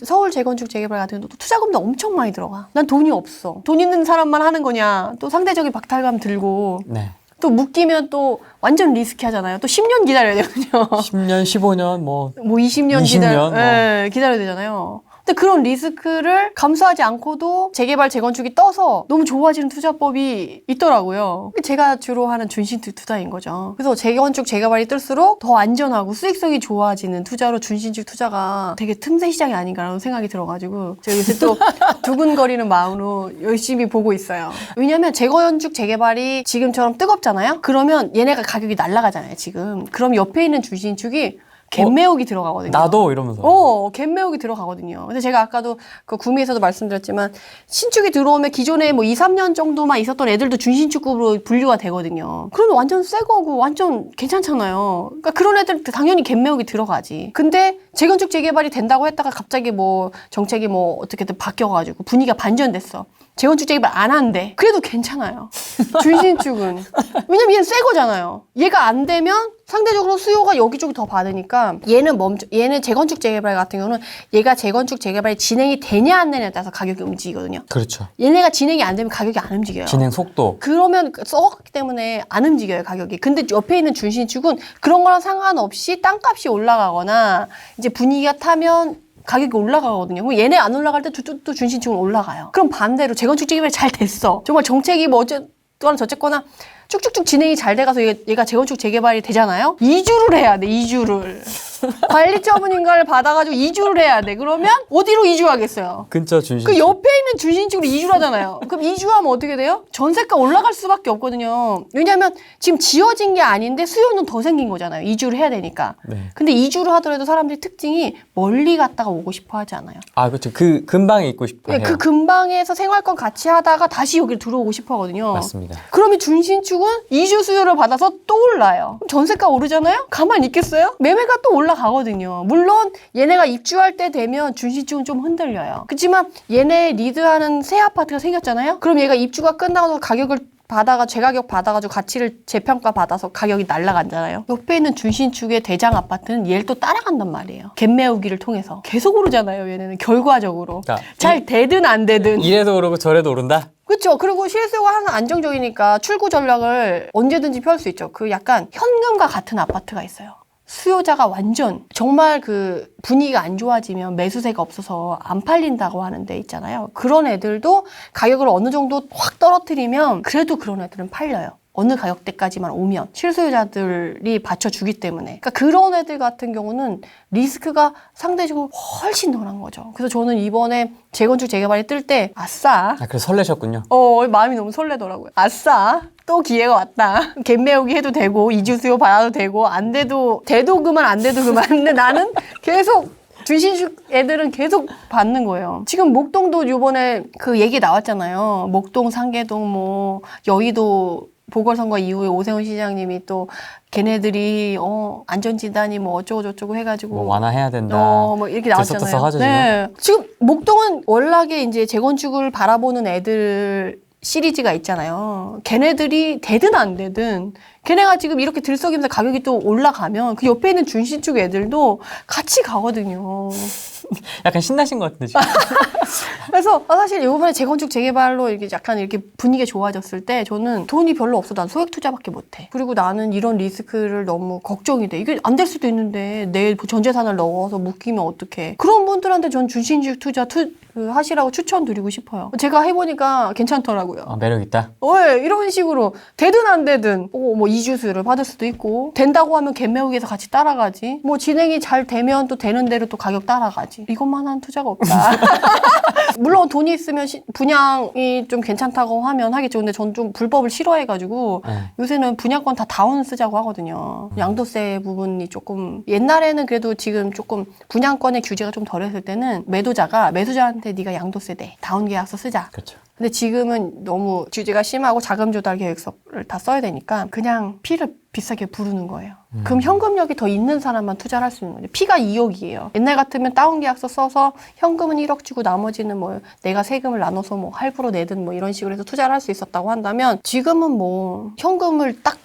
서울 재건축 재개발 같은 경우도 투자금도 엄청 많이 들어가. 난 돈이 없어. 돈 있는 사람만 하는 거냐. 또 상대적인 박탈감 들고. 네. 또 묶이면 또 완전 리스키하잖아요. 또 10년 기다려야 되거든요. 10년, 15년, 뭐 20년, 20년 기다려야 되잖아요. 근데 그런 리스크를 감수하지 않고도 재개발, 재건축이 떠서 너무 좋아지는 투자법이 있더라고요. 제가 주로 하는 준신축 투자인 거죠. 그래서 재건축, 재개발이 뜰수록 더 안전하고 수익성이 좋아지는 투자로 준신축 투자가 되게 틈새 시장이 아닌가라는 생각이 들어가지고 제가 요새 또 두근거리는 마음으로 열심히 보고 있어요. 왜냐면 재건축, 재개발이 지금처럼 뜨겁잖아요. 그러면 얘네가 가격이 날아가잖아요, 지금. 그럼 옆에 있는 준신축이 갭매혹이 들어가거든요. 나도 이러면서. 갭매혹이 들어가거든요. 근데 제가 아까도 그 구미에서도 말씀드렸지만 신축이 들어오면 기존에 뭐 2, 3년 정도만 있었던 애들도 준신축급으로 분류가 되거든요. 그러면 완전 새 거고 완전 괜찮잖아요. 그러니까 그런 애들 당연히 갭매혹이 들어가지. 근데 재건축 재개발이 된다고 했다가 갑자기 뭐 정책이 뭐 어떻게든 바뀌어가지고 분위기가 반전됐어. 재건축 재개발 안 한대. 그래도 괜찮아요. 준신축은. 왜냐면 얘는 새 거잖아요. 얘가 안 되면 상대적으로 수요가 여기저기 더 받으니까 얘는 재건축 재개발 같은 경우는 얘가 재건축 재개발이 진행이 되냐 안 되냐에 따라서 가격이 움직이거든요. 그렇죠. 얘네가 진행이 안 되면 가격이 안 움직여요. 진행 속도. 그러면 썩었기 때문에 안 움직여요, 가격이. 근데 옆에 있는 준신축은 그런 거랑 상관없이 땅값이 올라가거나 이제 분위기가 타면 가격이 올라가거든요. 그럼 얘네 안 올라갈 때 또 준신축은 올라가요. 그럼 반대로 재건축 재개발이 잘 됐어. 정말 정책이 뭐 어쨌거나 저쨌거나 쭉쭉쭉 진행이 잘 돼가서 얘가 재건축 재개발이 되잖아요. 2주를 해야 돼, 2주를. 관리처분인가를 받아가지고 2주를 해야 돼. 그러면 어디로 이주하겠어요? 근처 준신. 그 옆에 있는 준신축으로 이주를 하잖아요. 그럼 이주하면 어떻게 돼요? 전세가 올라갈 수밖에 없거든요. 왜냐하면 지금 지어진 게 아닌데 수요는 더 생긴 거잖아요. 이주를 해야 되니까. 네. 근데 이주를 하더라도 사람들이 특징이 멀리 갔다가 오고 싶어 하지 않아요. 아, 그렇죠. 그 근방에 있고 싶어 해요. 그 근방에서 생활권 같이 하다가 다시 여기로 들어오고 싶어 하거든요. 맞습니다. 그러면 준신축은 이주 수요를 받아서 또 올라요. 그럼 전세가 오르잖아요? 가만히 있겠어요? 매매가 또 올라가거든요. 물론 얘네가 입주할 때 되면 준신축은 좀 흔들려요. 그렇지만 얘네 리드하는 새 아파트가 생겼잖아요? 그럼 얘가 입주가 끝나고 가격을 재가격 받아가지고 가치를 재평가 받아서 가격이 날아가잖아요. 옆에 있는 준신축의 대장 아파트는 얘를 또 따라간단 말이에요. 갭 메우기를 통해서. 계속 오르잖아요, 얘네는. 결과적으로. 그러니까 잘 되든 안 되든. 이래도 오르고 저래도 오른다? 그렇죠. 그리고 실수요가 항상 안정적이니까 출구 전략을 언제든지 펼 수 있죠. 그 약간 현금과 같은 아파트가 있어요. 수요자가 완전 정말 그 분위기가 안 좋아지면 매수세가 없어서 안 팔린다고 하는 데 있잖아요. 그런 애들도 가격을 어느 정도 확 떨어뜨리면 그래도 그런 애들은 팔려요. 어느 가격대까지만 오면 실수요자들이 받쳐주기 때문에. 그러니까 그런 애들 같은 경우는 리스크가 상대적으로 훨씬 덜한 거죠. 그래서 저는 이번에 재건축 재개발이 뜰 때 아싸. 아, 그래서 설레셨군요. 마음이 너무 설레더라고요. 아싸. 또 기회가 왔다. 갭 메우기 해도 되고 이주 수요 받아도 되고 안 돼도 그만 안 돼도 그만. 근데 나는 계속 준신축 애들은 계속 받는 거예요. 지금 목동도 이번에 그 얘기 나왔잖아요. 목동, 상계동, 뭐 여의도 보궐선거 이후에 오세훈 시장님이 또 걔네들이 안전진단이 뭐 어쩌고 저쩌고 해가지고 뭐 완화해야 된다. 뭐 이렇게 나왔잖아요. 들썩들썩 하죠, 지금. 네. 지금 목동은 월락에 이제 재건축을 바라보는 애들 시리즈가 있잖아요. 걔네들이 되든 안 되든 걔네가 지금 이렇게 들썩이면서 가격이 또 올라가면 그 옆에 있는 준신축 애들도 같이 가거든요. 약간 신나신 것 같은데, 지금. 그래서 사실 이번에 재건축 재개발로 이렇게 약간 이렇게 분위기가 좋아졌을 때 저는 돈이 별로 없어. 난 소액 투자밖에 못 해. 그리고 나는 이런 리스크를 너무 걱정이 돼. 이게 안 될 수도 있는데 내 전 재산을 넣어서 묶이면 어떡해. 그런 분들한테 전 준신축 투자 하시라고 추천드리고 싶어요. 제가 해보니까 괜찮더라고요. 매력 있다. 이런 식으로 되든 안 되든 뭐 이주수요를 받을 수도 있고 된다고 하면 갭 메우기에서 같이 따라가지. 뭐 진행이 잘 되면 또 되는 대로 또 가격 따라가지. 이것만 한 투자가 없다. 물론 돈이 있으면 분양이 좀 괜찮다고 하면 하겠죠. 근데 전 좀 불법을 싫어해가지고 요새는 분양권 다 다운 쓰자고 하거든요. 양도세 부분이 조금 옛날에는 그래도 지금 조금 분양권의 규제가 좀 덜했을 때는 매수자한테 네가 양도세 내 다운 계약서 쓰자. 그렇죠. 근데 지금은 너무 규제가 심하고 자금 조달 계획서를 다 써야 되니까 그냥 피를 비싸게 부르는 거예요. 그럼 현금력이 더 있는 사람만 투자를 할 수 있는 거죠. 피가 2억이에요. 옛날 같으면 다운 계약서 써서 현금은 1억 주고 나머지는 뭐 내가 세금을 나눠서 뭐 할부로 내든 뭐 이런 식으로 해서 투자를 할 수 있었다고 한다면 지금은 뭐 현금을 딱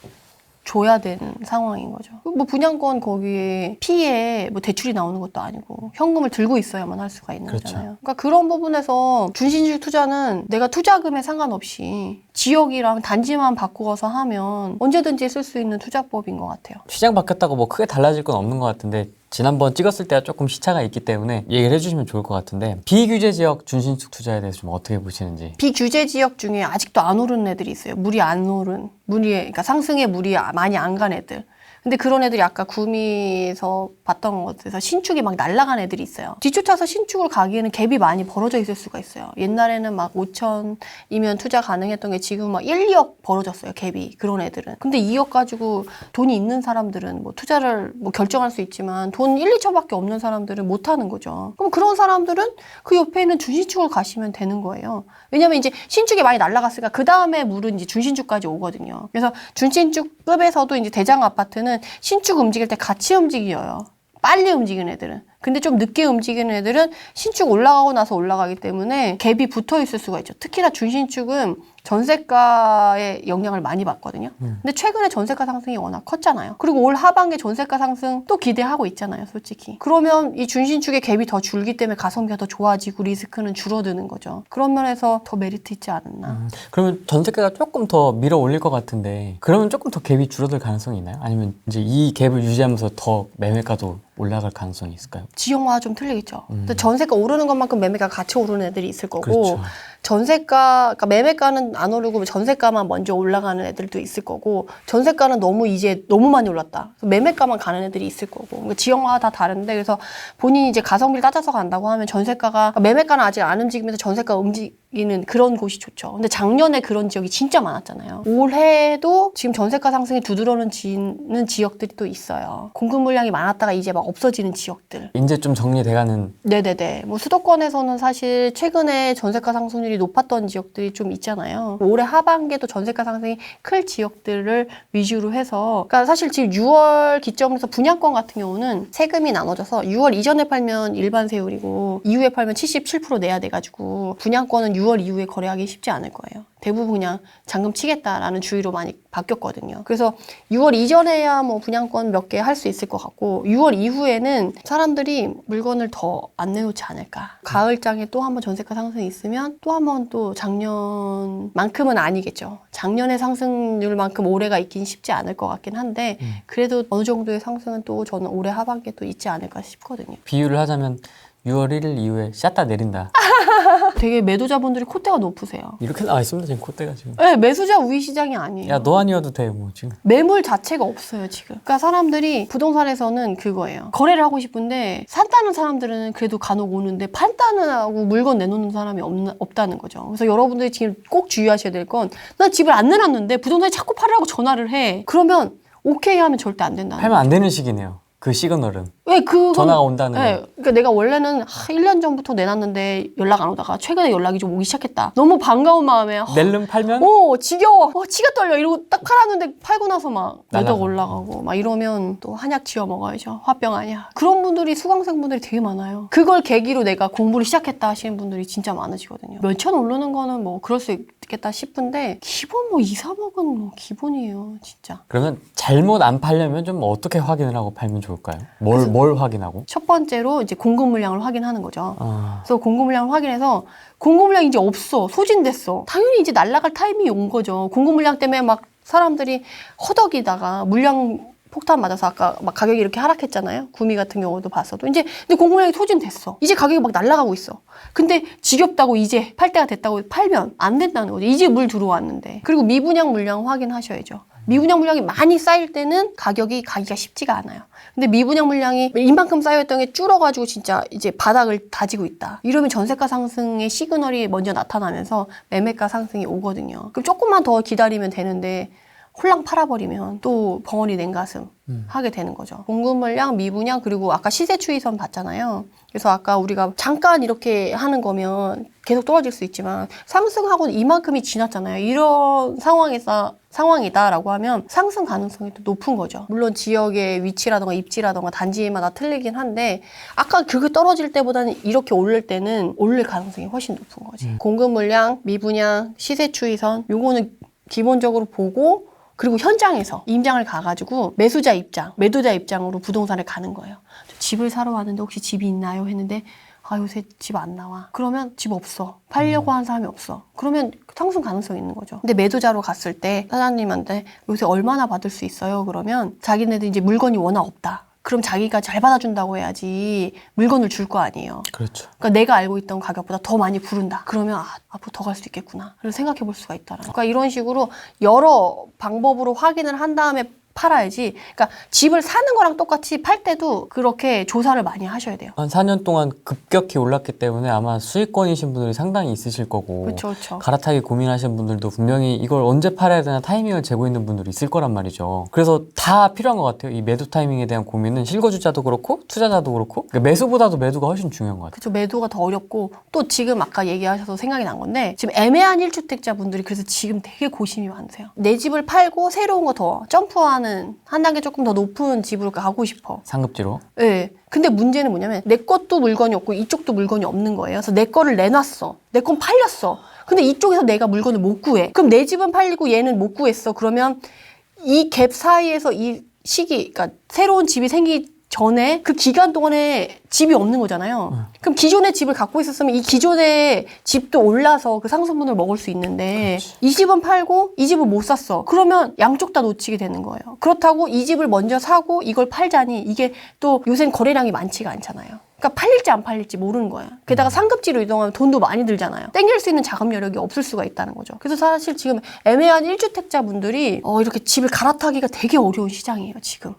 줘야 되는 상황인 거죠. 뭐 분양권 거기에 피에 뭐 대출이 나오는 것도 아니고 현금을 들고 있어야만 할 수가 있는 그렇죠. 거잖아요. 그러니까 그런 부분에서 준신축 투자는 내가 투자금에 상관없이 지역이랑 단지만 바꾸어서 하면 언제든지 쓸 수 있는 투자법인 것 같아요. 시장 바뀌었다고 뭐 크게 달라질 건 없는 것 같은데 지난번 찍었을 때와 조금 시차가 있기 때문에 얘기를 해주시면 좋을 것 같은데 비규제 지역 준신축 투자에 대해서 좀 어떻게 보시는지. 비규제 지역 중에 아직도 안 오른 애들이 있어요. 물이 안 오른, 그러니까 상승에 물이 많이 안 간 애들. 근데 그런 애들이 아까 구미에서 봤던 것에서 신축이 막 날아간 애들이 있어요. 뒤쫓아서 신축을 가기에는 갭이 많이 벌어져 있을 수가 있어요. 옛날에는 막 5천이면 투자 가능했던 게 지금 막 1, 2억 벌어졌어요. 갭이. 그런 애들은. 근데 2억 가지고 돈이 있는 사람들은 뭐 투자를 뭐 결정할 수 있지만 돈 1, 2천밖에 없는 사람들은 못 하는 거죠. 그럼 그런 사람들은 그 옆에 있는 준신축을 가시면 되는 거예요. 왜냐면 이제 신축이 많이 날아갔으니까 그 다음에 물은 이제 준신축까지 오거든요. 그래서 준신축급에서도 이제 대장 아파트는 신축 움직일 때 같이 움직여요. 빨리 움직이는 애들은. 근데 좀 늦게 움직이는 애들은 신축 올라가고 나서 올라가기 때문에 갭이 붙어 있을 수가 있죠. 특히나 준신축은 전세가의 영향을 많이 받거든요. 근데 최근에 전세가 상승이 워낙 컸잖아요. 그리고 올 하반기에 전세가 상승 또 기대하고 있잖아요, 솔직히. 그러면 이 준신축의 갭이 더 줄기 때문에 가성비가 더 좋아지고 리스크는 줄어드는 거죠. 그런 면에서 더 메리트 있지 않았나. 그러면 전세가가 조금 더 밀어 올릴 것 같은데 그러면 조금 더 갭이 줄어들 가능성이 있나요? 아니면 이제 이 갭을 유지하면서 더 매매가도 올라갈 가능성이 있을까요? 지역마다 좀 틀리겠죠. 근데 전세가 오르는 것만큼 매매가 같이 오르는 애들이 있을 거고 그렇죠. 전세가, 그러니까 매매가는 안 오르고 전세가만 먼저 올라가는 애들도 있을 거고 전세가는 너무 이제 너무 많이 올랐다. 그래서 매매가만 가는 애들이 있을 거고 그러니까 지역마다 다 다른데 그래서 본인이 이제 가성비를 따져서 간다고 하면 전세가가 그러니까 매매가는 아직 안 움직이면서 전세가 움직이는 그런 곳이 좋죠. 근데 작년에 그런 지역이 진짜 많았잖아요. 올해도 지금 전세가 상승이 두드러지는 지역들이 또 있어요. 공급 물량이 많았다가 이제 막 없어지는 지역들. 이제 좀 정리돼가는. 네네네. 뭐 수도권에서는 사실 최근에 전세가 상승률이 높았던 지역들이 좀 있잖아요. 올해 하반기에도 전세가 상승이 클 지역들을 위주로 해서 그러니까 사실 지금 6월 기점에서 분양권 같은 경우는 세금이 나눠져서 6월 이전에 팔면 일반 세율이고 이후에 팔면 77% 내야 돼가지고 분양권은 6월 이후에 거래하기 쉽지 않을 거예요. 대부분 그냥 잔금 치겠다라는 주의로 많이 바뀌었거든요. 그래서 6월 이전에야 뭐 분양권 몇 개 할 수 있을 것 같고 6월 이후에는 사람들이 물건을 더 안 내놓지 않을까. 가을장에 또 한번 전세가 상승이 있으면 또 한번 또 작년만큼은 아니겠죠. 작년의 상승률만큼 올해가 있긴 쉽지 않을 것 같긴 한데 그래도 어느 정도의 상승은 또 저는 올해 하반기에 또 있지 않을까 싶거든요. 비유를 하자면 6월 1일 이후에 샷다 내린다. 되게 매도자분들이 콧대가 높으세요. 이렇게 나와 있습니다 지금 콧대가 지금. 네, 매수자 우위 시장이 아니에요. 야 너 아니어도 돼 뭐 지금. 매물 자체가 없어요 지금. 그러니까 사람들이 부동산에서는 그거예요. 거래를 하고 싶은데 산다는 사람들은 그래도 간혹 오는데 판다는 하고 물건 내놓는 사람이 없다는 거죠. 그래서 여러분들이 지금 꼭 주의하셔야 될 건 난 집을 안 내놨는데 부동산이 자꾸 팔으라고 전화를 해. 그러면 오케이 하면 절대 안 된다는 팔면 안 되는 시기네요. 그 시그널은. 왜 그 전화가 온다는 네, 거. 그러니까 내가 원래는 1년 전부터 내놨는데 연락 안 오다가 최근에 연락이 좀 오기 시작했다. 너무 반가운 마음에 낼름 팔면 지겨워. 치가 떨려. 이러고 딱 팔았는데 팔고 나서 막 매덕 날라가. 올라가고 막 이러면 또 한약 지어 먹어야죠. 화병 아니야. 그런 분들이 수강생 분들이 되게 많아요. 그걸 계기로 내가 공부를 시작했다 하시는 분들이 진짜 많으시거든요. 몇천 오르는 거는 뭐 그럴 수 있겠다 싶은데 기본 뭐 2, 3억은 뭐 기본이에요. 진짜. 그러면 잘못 안 팔려면 좀 어떻게 확인을 하고 팔면 좋을까요? 뭘 확인하고? 첫 번째로 이제 공급 물량을 확인하는 거죠. 아, 그래서 공급 물량을 확인해서 공급 물량이 이제 없어. 소진됐어. 당연히 이제 날아갈 타이밍이 온 거죠. 공급 물량 때문에 막 사람들이 허덕이다가 물량 폭탄 맞아서 아까 막 가격이 이렇게 하락했잖아요. 구미 같은 경우도 봤어도. 근데 공급 물량이 소진됐어. 이제 가격이 막 날아가고 있어. 근데 지겹다고 이제 팔 때가 됐다고 팔면 안 된다는 거죠. 이제 물 들어왔는데. 그리고 미분양 물량 확인하셔야죠. 미분양 물량이 많이 쌓일 때는 가격이 가기가 쉽지가 않아요. 근데 미분양 물량이 이만큼 쌓여있던 게 줄어가지고 진짜 이제 바닥을 다지고 있다. 이러면 전세가 상승의 시그널이 먼저 나타나면서 매매가 상승이 오거든요. 그럼 조금만 더 기다리면 되는데 홀랑 팔아버리면 또 벙어리 냉가슴 하게 되는 거죠. 공급 물량, 미분양, 그리고 아까 시세 추이선 봤잖아요. 그래서 아까 우리가 잠깐 이렇게 하는 거면 계속 떨어질 수 있지만 상승하고 이만큼이 지났잖아요. 이런 상황이다라고 하면 상승 가능성이 또 높은 거죠. 물론 지역의 위치라던가 입지라던가 단지마다 틀리긴 한데 아까 그게 떨어질 때보다는 이렇게 오를 때는 오를 가능성이 훨씬 높은 거지. 공급 물량, 미분양, 시세 추이선 요거는 기본적으로 보고 그리고 현장에서 임장을 가가지고 매수자 입장, 매도자 입장으로 부동산을 가는 거예요. 집을 사러 왔는데 혹시 집이 있나요? 했는데 아 요새 집 안 나와. 그러면 집 없어. 팔려고 하는 사람이 없어. 그러면 상승 가능성이 있는 거죠. 근데 매도자로 갔을 때 사장님한테 요새 얼마나 받을 수 있어요? 그러면 자기네들 이제 물건이 워낙 없다. 그럼 자기가 잘 받아준다고 해야지 물건을 줄 거 아니에요. 그렇죠. 그러니까 내가 알고 있던 가격보다 더 많이 부른다. 그러면 앞으로 더 갈 수 있겠구나. 그래서 생각해 볼 수가 있다라. 그러니까 이런 식으로 여러 방법으로 확인을 한 다음에 팔아야지. 그러니까 집을 사는 거랑 똑같이 팔 때도 그렇게 조사를 많이 하셔야 돼요. 한 4년 동안 급격히 올랐기 때문에 아마 수익권이신 분들이 상당히 있으실 거고 그렇죠, 그렇죠. 갈아타기 고민하시는 분들도 분명히 이걸 언제 팔아야 되나 타이밍을 재고 있는 분들이 있을 거란 말이죠. 그래서 다 필요한 것 같아요. 이 매도 타이밍에 대한 고민은 실거주자도 그렇고 투자자도 그렇고 그러니까 매수보다도 매도가 훨씬 중요한 것 같아요. 그렇죠. 매도가 더 어렵고 또 지금 아까 얘기하셔서 생각이 난 건데 지금 애매한 1주택자 분들이 그래서 지금 되게 고심이 많으세요. 내 집을 팔고 새로운 거 더 점프하는 나는 한 단계 조금 더 높은 집으로 가고 싶어. 상급지로. 네. 근데 문제는 뭐냐면 내 것도 물건이 없고 이쪽도 물건이 없는 거예요. 그래서 내 거를 내놨어. 내 건 팔렸어. 근데 이쪽에서 내가 물건을 못 구해. 그럼 내 집은 팔리고 얘는 못 구했어. 그러면 이 갭 사이에서 이 시기, 그러니까 새로운 집이 생기기 전에 그 기간 동안에 집이 없는 거잖아요. 그럼 기존의 집을 갖고 있었으면 이 기존의 집도 올라서 그 상승분을 먹을 수 있는데 이 집은 팔고 이 집은 못 샀어. 그러면 양쪽 다 놓치게 되는 거예요. 그렇다고 이 집을 먼저 사고 이걸 팔자니 이게 또 요새는 거래량이 많지가 않잖아요. 그러니까 팔릴지 안 팔릴지 모르는 거예요. 게다가 상급지로 이동하면 돈도 많이 들잖아요. 땡길 수 있는 자금 여력이 없을 수가 있다는 거죠. 그래서 사실 지금 애매한 1주택자분들이 이렇게 집을 갈아타기가 되게 어려운 시장이에요, 지금.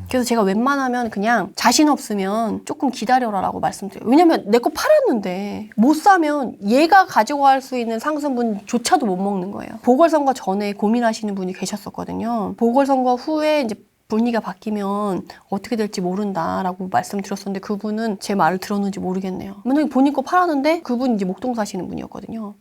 그래서 제가 웬만하면 그냥 자신 없으면 조금 기다려라라고 말씀드려요. 왜냐면 내 거 팔았는데 못 사면 얘가 가져갈 수 있는 상승분조차도 못 먹는 거예요. 보궐선거 전에 고민하시는 분이 계셨었거든요. 보궐선거 후에 이제 분위기가 바뀌면 어떻게 될지 모른다라고 말씀드렸었는데 그분은 제 말을 들었는지 모르겠네요. 만약에 본인 거 팔았는데 그분이 이제 목동 사시는 분이었거든요.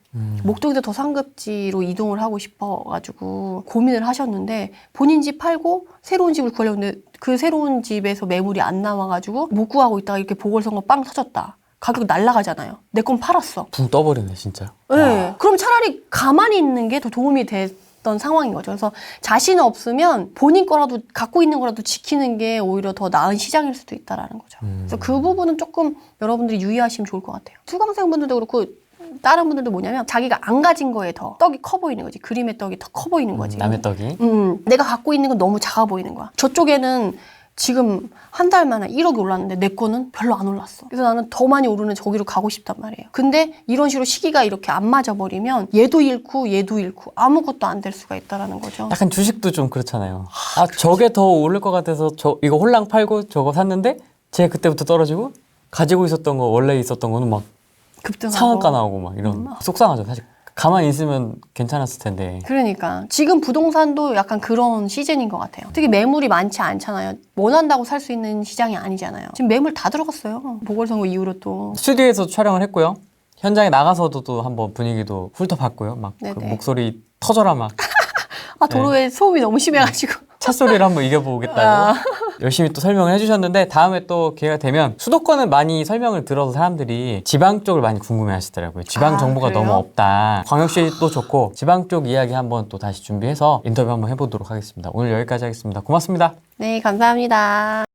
목동에서 더 상급지로 이동을 하고 싶어가지고 고민을 하셨는데 본인 집 팔고 새로운 집을 구하려고 했는데 그 새로운 집에서 매물이 안 나와가지고 못 구하고 있다가 이렇게 보궐선거 빵 터졌다. 가격 날라가잖아요. 내 건 팔았어. 붕 떠버리네 진짜. 네. 그럼 차라리 가만히 있는 게 더 도움이 됐던 상황인 거죠. 그래서 자신 없으면 본인 거라도 갖고 있는 거라도 지키는 게 오히려 더 나은 시장일 수도 있다라는 거죠. 그래서 그 부분은 조금 여러분들이 유의하시면 좋을 것 같아요. 수강생분들도 그렇고 다른 분들도 뭐냐면 자기가 안 가진 거에 더 떡이 커 보이는 거지. 그림의 떡이 더 커 보이는 거지. 남의 떡이. 내가 갖고 있는 건 너무 작아 보이는 거야. 저쪽에는 지금 한 달 만에 1억이 올랐는데 내 거는 별로 안 올랐어. 그래서 나는 더 많이 오르는 저기로 가고 싶단 말이에요. 근데 이런 식으로 시기가 이렇게 안 맞아버리면 얘도 잃고 얘도 잃고 아무것도 안 될 수가 있다는 거죠. 약간 주식도 좀 그렇잖아요. 아 저게 더 오를 것 같아서 저 이거 홀랑 팔고 저거 샀는데 제 그때부터 떨어지고 가지고 있었던 거 원래 있었던 거는 막 급등하고. 상한가 나오고 막 이런 속상하죠. 사실 가만히 있으면 괜찮았을 텐데. 그러니까 지금 부동산도 약간 그런 시즌인 것 같아요. 특히 매물이 많지 않잖아요. 원한다고 살 수 있는 시장이 아니잖아요. 지금 매물 다 들어갔어요. 보궐선거 이후로 또. 스튜디오에서 촬영을 했고요. 현장에 나가서도 또 한번 분위기도 훑어봤고요. 막 그 네네. 목소리 터져라 막 도로에 소음이 너무 심해가지고. 찻소리를 한번 이겨보겠다고 열심히 또 설명을 해주셨는데 다음에 또 기회가 되면 수도권은 많이 설명을 들어서 사람들이 지방 쪽을 많이 궁금해 하시더라고요. 지방 정보가 그래요? 너무 없다. 광역시도 좋고 지방 쪽 이야기 한번 또 다시 준비해서 인터뷰 한번 해보도록 하겠습니다. 오늘 여기까지 하겠습니다. 고맙습니다. 네, 감사합니다.